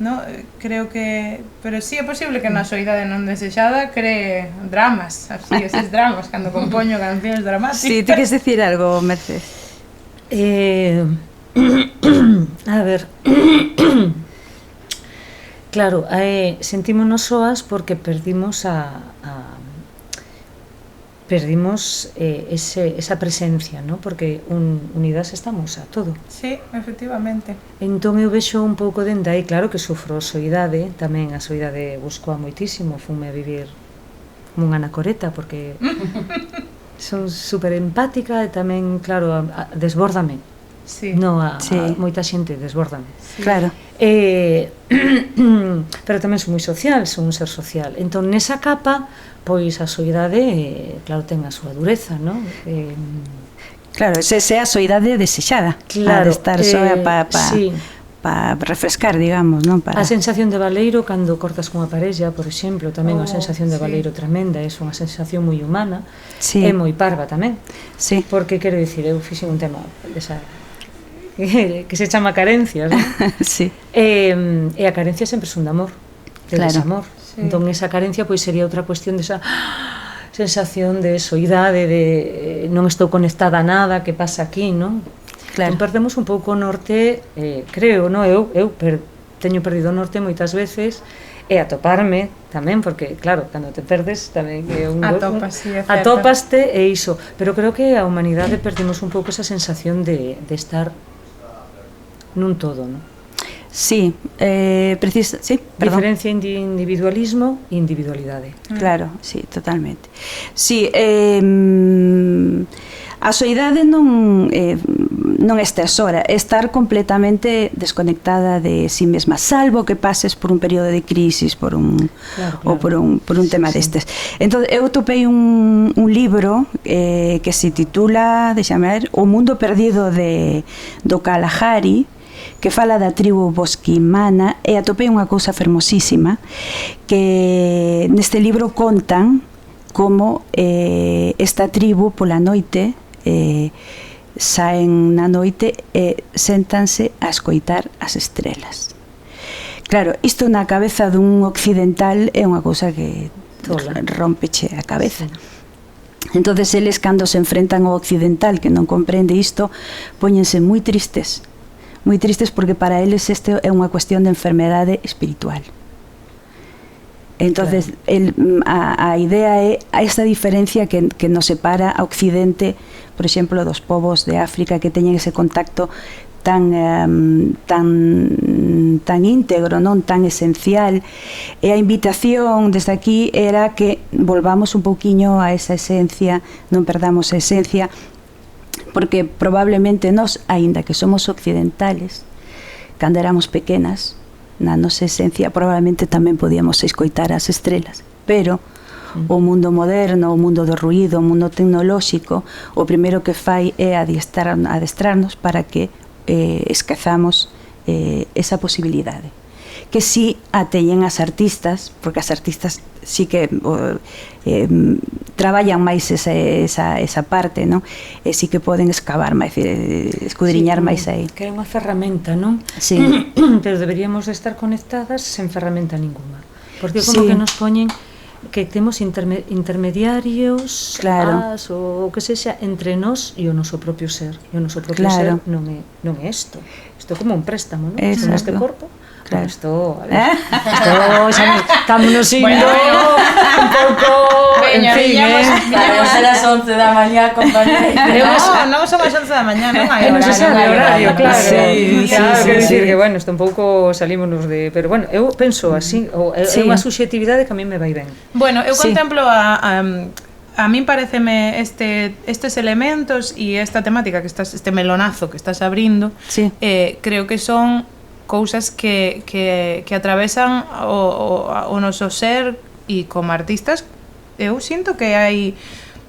no, creo que, pero sí é posible que na soidade non desexada cree dramas, así, eses dramas cando compoño cancións dramáticas. Sí, ti queres decir algo, Mercedes? A ver, claro, sentímonos soas porque perdimos esa presencia, ¿no? Porque unidas estamos a todo. Sí, efectivamente. Entón eu vexo un pouco dende aí, claro que sufro soidade, tamén a soidade buscoa moitísimo, fume a vivir como unha anacoreta porque son super empática e tamén, claro, desbórdame. Sí. No, a moita xente desbórdame. Sí. Claro. Pero tamén son moi social, son un ser social. Entón, nesa capa, pois a soidade, claro, ten a súa dureza, non? Claro, esa é a soidade desexada. Claro. De estar soa para refrescar, digamos, non? A sensación de baleiro cando cortas cunha parella, por exemplo, tamén a sensación de baleiro tremenda, é unha sensación moi humana, é moi parva tamén. Sí. Porque, quero dicir, eu fixen un tema desa que se chama carencias, ¿no? Sí. E a carencia sempre son de amor, de desamor. Sí. Entón esa carencia pois sería outra cuestión desa sensación de soidade, de non estou conectada a nada que pasa aquí, non? Claro. Entón perdemos un pouco o norte, creo, non? Eu teño perdido o norte moitas veces e atoparme tamén, porque claro, cando te perdes tamén é atopaste e iso, pero creo que a humanidade perdemos un pouco esa sensación de estar nun todo, non? Sí, sí, perdón. Diferencia individualismo e individualidade. Claro, sí, totalmente. Sí, a soidade non está sora, estar completamente desconectada de si mesma, salvo que pases por un período de crisis, por un ou por un tema destes. Entón, eu topei un libro que se titula, deixame ver, O mundo perdido do Kalahari, que fala da tribu bosquimana, e atopei unha cousa fermosísima, que neste libro contan como esta tribu pola noite saen na noite e séntanse a escoitar as estrelas. Claro, isto na cabeza dun occidental é unha cousa que rompeche a cabeza. Entonces eles, cando se enfrentan ao occidental que non comprende isto, póñense moi tristes porque para eles este é unha cuestión de enfermedade espiritual. Entonces a idea é esta diferencia que nos separa a Occidente, por exemplo, dos povos de África, que teñen ese contacto tan íntegro, non tan esencial, e a invitación desde aquí era que volvamos un pouquiño a esa esencia, non perdamos a esencia, porque probablemente nós, aínda que somos occidentales, cando éramos pequenas, na nosa esencia probablemente tamén podíamos escoitar as estrelas, pero o mundo moderno, o mundo do ruído, o mundo tecnolóxico, o primeiro que fai é adestrarnos para que esquezamos esa posibilidade. Que si a teñen as artistas, porque as artistas sí que traballan máis esa parte, non? E sí que poden escavar máis, escudriñar máis aí. Que é unha ferramenta, non? Sí. Pero deberíamos estar conectadas sen ferramenta ninguna. Porque como que nos poñen que temos intermediarios, claro, o que sexa entre nós e o noso propio ser. E o noso propio ser non é isto. Isto é como un préstamo, non? Isto neste corpo. Claro. Isto, a ver, estamos nos indo un pouco, en fin, Claro, a las 11 da mañá, compañeros. Non son as 11 da mañá, non hai non se sabe horario, claro. Sí, Quero dicir que, bueno, isto un pouco salimos de... Pero, bueno, eu penso así, é unha subxetividade que a mí me vai ben. Bueno, eu contemplo a min pareceme estes elementos e esta temática que estás, este melonazo que estás abrindo, creo que son cousas que atravesan o noso ser, e como artistas eu sinto que hai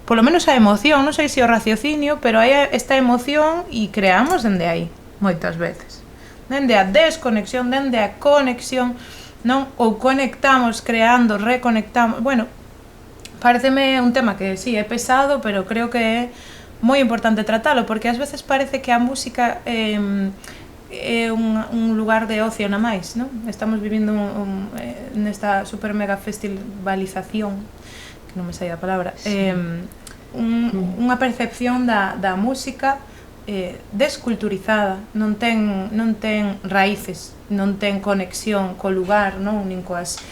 polo menos a emoción, non sei se o raciocinio, pero hai esta emoción e creamos dende aí moitas veces, dende a desconexión, dende a conexión, non? Ou conectamos creando, reconectamos. Bueno, pareceme un tema que sí, é pesado, pero creo que é moi importante tratalo, porque ás veces parece que a música é un lugar de ocio na máis, non? Estamos vivindo nesta super mega festivalización, que non me saía a palabra, unha percepción da música desculturizada, non ten raíces, non ten conexión co lugar, non? Nin coas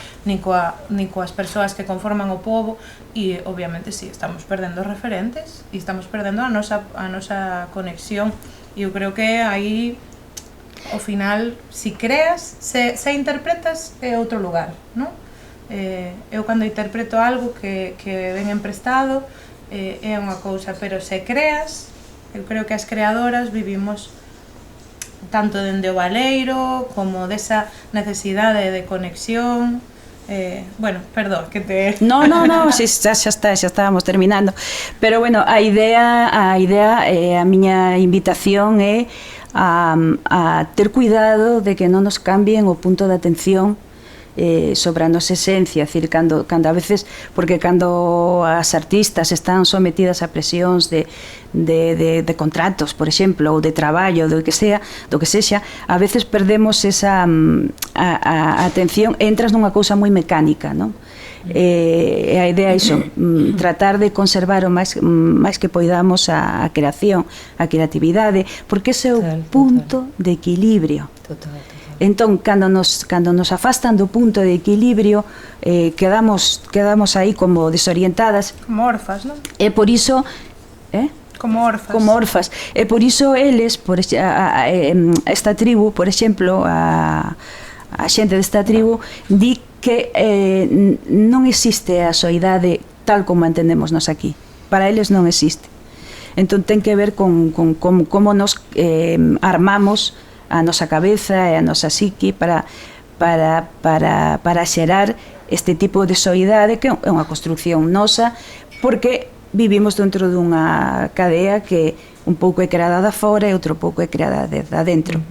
persoas que conforman o pobo, e obviamente si, estamos perdendo referentes e estamos perdendo a nosa conexión, e eu creo que aí ao final, si creas, se interpretas é outro lugar, non? Eu cando interpreto algo que ven emprestado é unha cousa, pero se creas, eu creo que as creadoras vivimos tanto dende o baleiro como desa necesidade de conexión. Bueno, perdón, que te... No, xa estábamos terminando. Pero bueno, a idea, a miña invitación é a ter cuidado de que non nos cambien o punto de atención sobre a nosa esencia, decir, cando a veces, porque cando as artistas están sometidas a presións de contratos, por exemplo, ou de traballo, do que sexa, a veces perdemos esa a atención, entras nunha cousa moi mecánica, non? E a idea é iso, tratar de conservar o máis que poidamos a creación, a creatividade, porque ese é o punto de equilibrio. Entón, cando nos afastan do punto de equilibrio, quedamos aí como desorientadas, como orfas, non? E por iso como orfas. E por iso eles, esta tribu, por exemplo, a xente desta tribu di que non existe a soidade tal como entendemos nos aquí. Para eles non existe. Entón ten que ver con como nos armamos a nosa cabeza e a nosa psique para xerar este tipo de soidade, que é unha construcción nosa, porque vivimos dentro dunha cadea que un pouco é creada da fora e outro pouco é creada de dentro.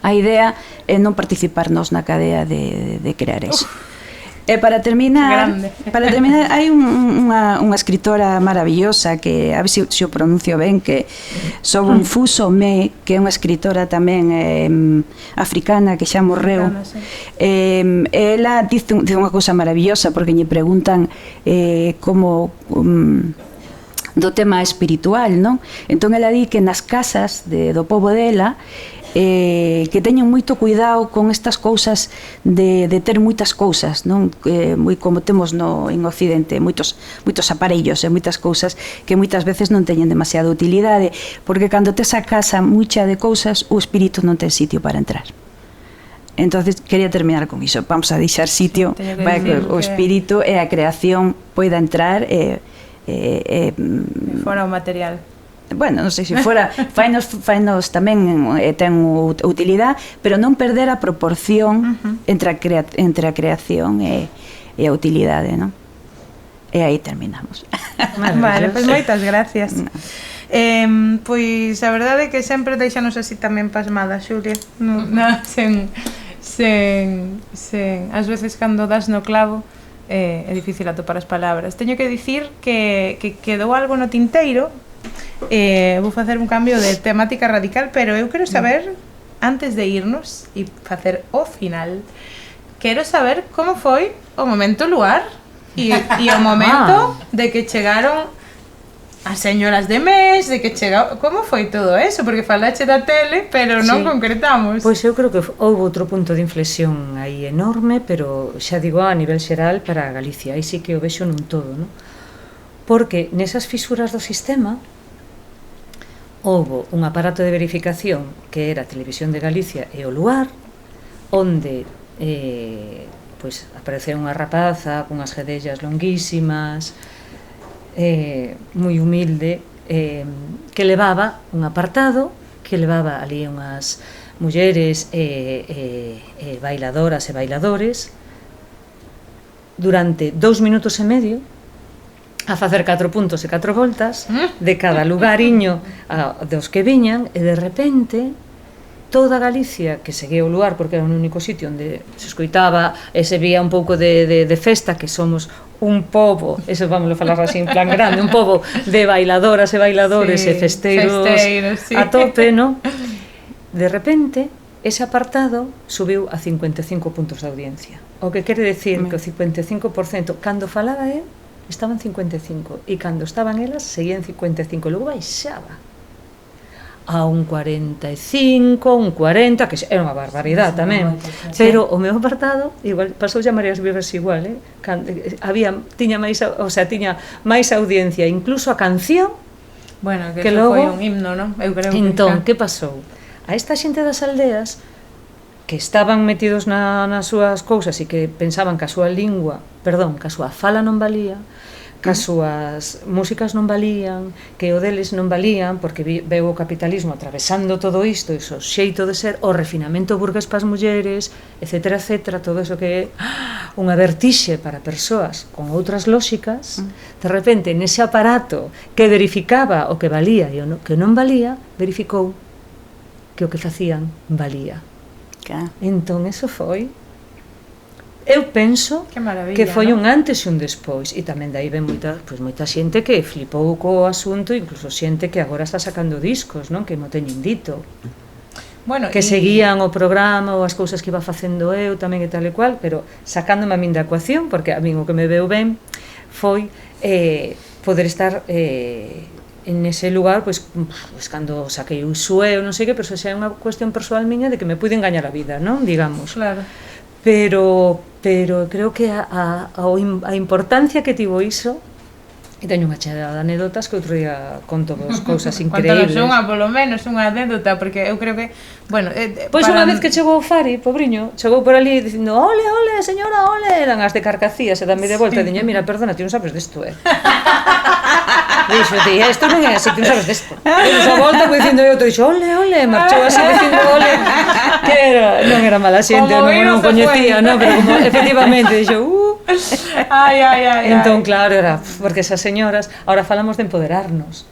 A idea é non participar nós na cadea de crear eso. E para terminar, hai unha escritora maravillosa que, a ver se o pronuncio ben, que Sobun Fusome, que é unha escritora tamén africana que xa morreu. Ela dice unha cousa maravillosa, porque lle preguntan como do tema espiritual, non? Entón ela di que nas casas do pobo dela que teñen moito cuidado con estas cousas de ter moitas cousas, non? Moi como temos en Occidente, moitos aparellos e moitas cousas que moitas veces non teñen demasiada utilidade, porque cando tes a casa mucha de cousas, o espírito non ten sitio para entrar. Entonces quería terminar con iso. Vamos a deixar sitio para que o espírito e a creación poida entrar fora o material. Bueno, non sei se fora fainos tamén ten utilidade, pero non perder a proporción entre a creación e a utilidade, non? E aí terminamos. Vale, pois moitas gracias. Pois a verdade é que sempre deixanos así tamén pasmada, Xulia. Ás veces cando das no clavo é difícil atopar as palabras. Teño que dicir que quedou algo no tinteiro. Vou facer un cambio de temática radical, pero eu quero saber, antes de irnos e facer o final, quero saber como foi o momento luar e o momento de que chegaron as señoras de mes, de que chegou, como foi todo eso? Porque falache da tele, pero non concretamos. Pois eu creo que houve outro punto de inflexión aí enorme, pero xa digo a nivel xeral para Galicia, aí sí que o vexo nun todo, non? Porque nesas fisuras do sistema houve un aparato de verificación que era a Televisión de Galicia e o Luar, onde pois apareceu unha rapaza con unhas jedellas longuísimas, moi humilde, que levaba un apartado, que levaba ali unhas mulleres bailadoras e bailadores durante 2 minutos e medio a facer 4 puntos e 4 voltas de cada lugariño dos que viñan, e de repente toda Galicia, que seguía o Luar porque era o único sitio onde se escoitaba e se vía un pouco de festa, que somos un pobo, eso vamos a falar así en plan grande, un pobo de bailadoras e bailadores e festeiros a tope, non? De repente ese apartado subiu a 55 puntos de audiencia, o que quere decir que o 55%, cando falaba eu, estaban 55, e cando estaban elas seguían 55, logo baixaba a un 45, un 40, que era unha barbaridade tamén, pero o meu apartado igual pasou a Marías Vivas igual, tiña máis audiencia, incluso a canción, bueno, que logo foi un himno, non? Eu creo entón, que pasou? A esta xente das aldeas que estaban metidos nas súas cousas e que pensaban que a súa lingua, que a súa fala non valía, que as súas músicas non valían, que o deles non valían, porque veu o capitalismo atravesando todo isto, iso xeito de ser, o refinamento burgués para as mulleres, etcétera, etcétera, todo eso que é unha vertixe para persoas con outras lóxicas, de repente, nese aparato que verificaba o que valía e o que non valía, verificou que o que facían valía. Entón, eso foi, eu penso que foi un antes e un despois, e tamén dai ven moita xente que flipou co asunto, incluso xente que agora está sacando discos, non? Que mo teñen dito, que seguían o programa ou as cousas que iba facendo eu tamén e tal e cual, pero sacándome a min da ecuación, porque a min o que me veu ben foi poder estar en ese lugar, pois cando saquei o sueo, non sei que, pero xa é unha cuestión persoal miña de que me puiden gañar a vida, non? Digamos. Claro. Pero creo que a importancia que tivo iso, e teño unha chea de anécdotas que outro día conto vos cousas increíbles. Contanos unha, polo menos, unha anécdota, porque eu creo que, bueno... Pois unha vez que chegou o Fari, pobriño, chegou por ali dicindo, ole, ole, señora, ole, eran as de Carcacías, e dame de volta, e diña, mira, perdona, ti non sabes desto, Dixo, tía, isto non é así, ti non sabes desto. E a volta, pois dicindo eu, dixo, ole, ole, marchou así dicindo ole, que non era mala xente, non coñecía, non, pero como, efectivamente, dixo, entón, claro, era, porque esas señoras, ahora falamos de empoderarnos,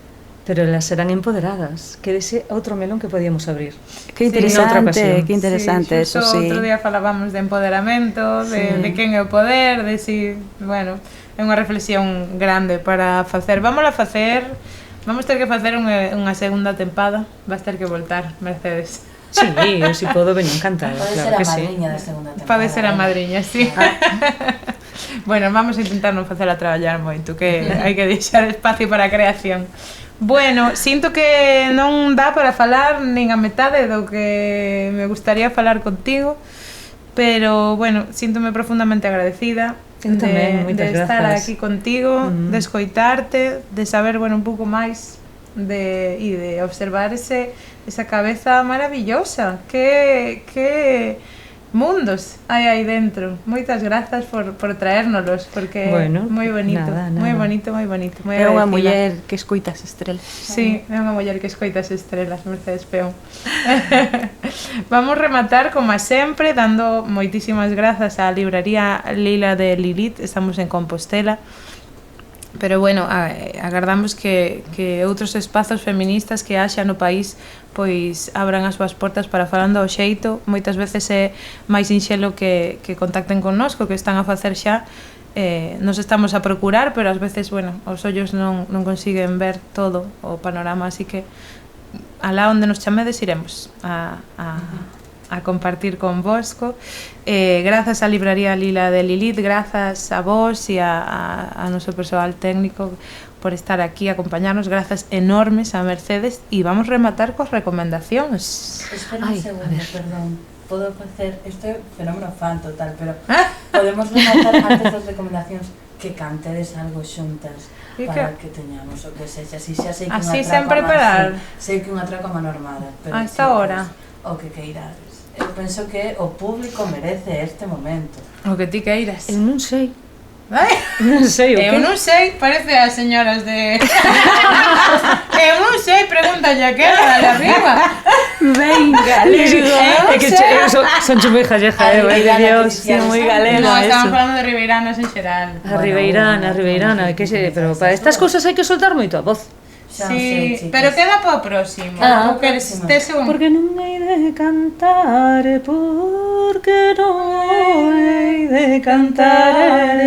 pero elas serán empoderadas, que dese outro melón que podíamos abrir. Que interesante, que interesante, eso sí. Outro día falábamos de empoderamento, de quen é o poder, de si, bueno, é unha reflexión grande para facer. Vamos ter que facer unha segunda tempada, vas ter que voltar, Mercedes. Sí, eu si podo venir encantada, claro que sí. Pode ser a madriña da segunda tempada. Pode ser a madriña, sí. Bueno, vamos a intentar non facela traballar moito, que hai que deixar espacio para a creación. Bueno, sinto que non dá para falar nin a metade do que me gustaría falar contigo, pero, bueno, síntome profundamente agradecida de estar aquí contigo, de escoitarte, de saber, bueno, un pouco máis e de observar esa cabeza maravillosa. Que mundos hai aí dentro. Moitas grazas por traérnoslos, porque moi bonito, moi bonito, moi bonito. É unha muller que escoita as estrelas. Sí, é unha muller que escoita as estrelas, Mercedes Peón. Vamos rematar, como sempre, dando moitísimas grazas á libraría Lila de Lilith. Estamos en Compostela, pero bueno, agardamos que outros espazos feministas que haxa no país pois abran as súas portas para Falando ao Xeito. Moitas veces é máis sinxelo que contacten connosco, que están a facer xa. Nos estamos a procurar, pero ás veces, bueno, os ollos non consiguen ver todo o panorama, así que alá onde nos chamedes iremos a compartir con vosco. Grazas á libraría Lila de Lilith, grazas a vos e a noso persoal técnico por estar aquí a acompañarnos. Grazas enormes a Mercedes, e vamos rematar cos recomendacións. Espera un segundo, perdón. Podo facer, isto é fenómeno fan total, pero podemos rematar antes das recomendacións que cantedes algo xuntas para que teñamos o que sexa. Así xa sei que así sen preparar. Sei que unha traca má normada, pero a esta hora o que queirades. Eu penso que o público merece este momento. O que ti queiras. Eu non sei. Non sei o que. Eu non sei, parece as señoras de... Eu non sei, pregúntalle a aquela de arriba. Venga, galego. É que son moi jalleja, Dios, moi galega. No, estamos falando de ribeiranas en xeral. A ribeirana, que se, pero para estas cousas hai que soltar moito a voz. Sí, pero queda para o próximo. Porque non hei de cantar, porque non hei de cantar.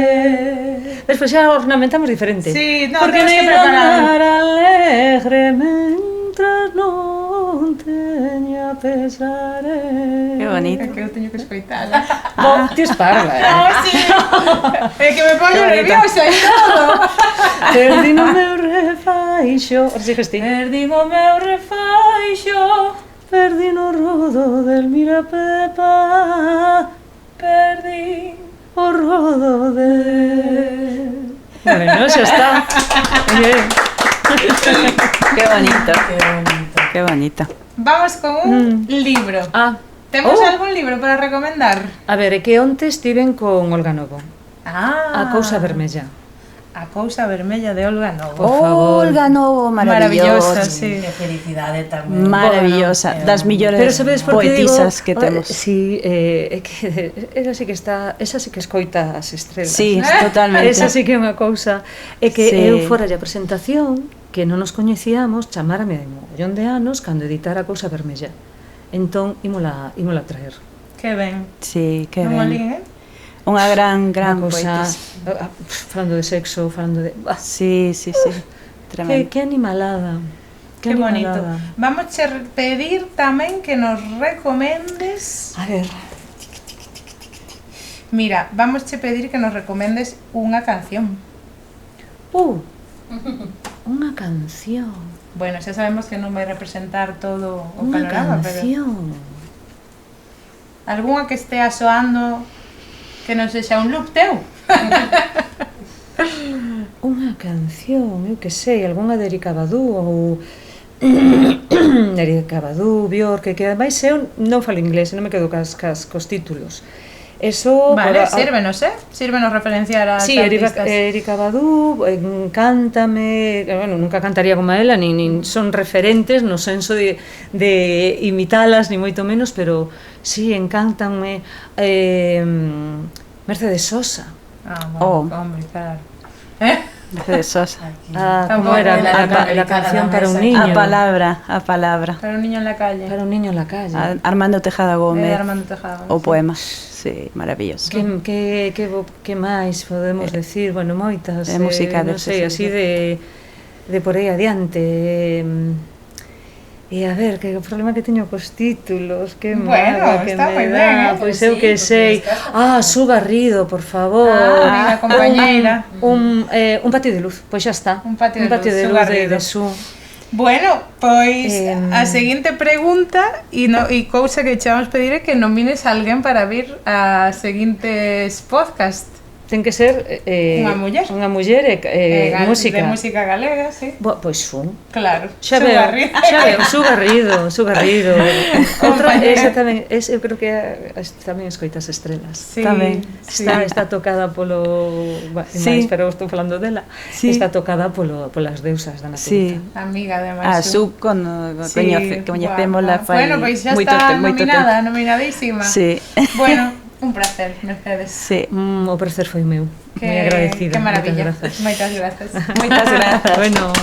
Despois xa ornamentamos diferente. Sí, no, porque temos que preparar alegre mentras non teña pesar. Que bonito. É que eu teño que escoitala. Ti esparla, Sí. É que me pongo nerviosa e todo. Perdín o meu refaixo. Perdín o meu refaixo. Perdín o rodo del mira Pepa. Perdín o rodo del... Bueno, xa está. Que bonito. Qué bonito. Que bonito. Vamos con un libro. Temos algún libro para recomendar? A ver, é que onte estiven con Olga Novo. A cousa vermella. A cousa vermella de Olga Novo. Por favor. Olga Novo, maravillosa. Sí. Que felicidade tamén. Maravillosa, das millores poetisas que temos. Sí, é que esa sí que está, esa sí que escoita as estrelas. Sí, totalmente. Esa sí que é unha cousa, é que eu fora a presentación que non nos coñecíamos, chamárame de mogollón de anos cando editara a cousa vermella. Entón, ímola traer. Que ben. Sí, que ben. Non olín, Unha gran cousa, poetisa. Falando de sexo, falando de... Sí, tremendo. Que animalada. Que bonito. Vamos a pedir tamén que nos recomendes... A ver... Mira, vamos a pedir que nos recomendes unha canción. Unha canción. Bueno, xa sabemos que non vai representar todo o Unha panorama, canción. Pero... Algúnha que estea soando que non sexa un loop teu? Unha canción, eu que sei, algunha de Erika Badu ou... Erika Badu, Björk, que ademais eu non falo inglés, non me quedo cos títulos. Eso... Vale, sírvenos, sírvenos referenciar a sí, artistas. Erika Badu, cántame, bueno, nunca cantaría como ela, nin son referentes no senso de imitalas, ni moito menos, pero sí, encántanme Mercedes Sosa. Hombre, claro. Mercedes Sosa. Como era la canción para un niño. A palabra. Para un niño en la calle. Para un niño en la calle. Armando Tejada Gómez. Armando Tejada. O poemas. Sí, maravilloso. Que máis podemos decir? Bueno, moitas. Música non sei, así de por aí adiante. E a ver, que o problema que teño cos títulos, que Bueno, maga que está me moi dá, ben, pois Sí, eu que porque sei. Su Garrido, por favor. Amiga, compañeira. Un patio de luz, pois xa está. Un patio de luz, Su de Garrido. Su. Bueno, pois a Em, seguinte pregunta e cousa que che vamos pedir é que nomines a alguén para vir a seguintes podcast. Ten que ser Unha muller. Unha muller e música. De música galega, sí. Pois un. Claro. Xa Su veo, Garrido. xa veo, Su Garrido. Outra, Compañera. esa tamén, eu creo que tamén escoitas estrelas. Sí, Tamén. sí. Está tocada polo, Sí. pero estou falando dela. Sí. Está tocada polas deusas da Sí. natureza. Amiga de A Masu. Su coñecémola Bueno, pois xa está nominadísima. Sí. Bueno, un placer, Mercedes. Sí. O placer foi meu. Moi agradecida. Que maravilla. Moitas grazas. Moitas grazas. Moitas grazas. Bueno.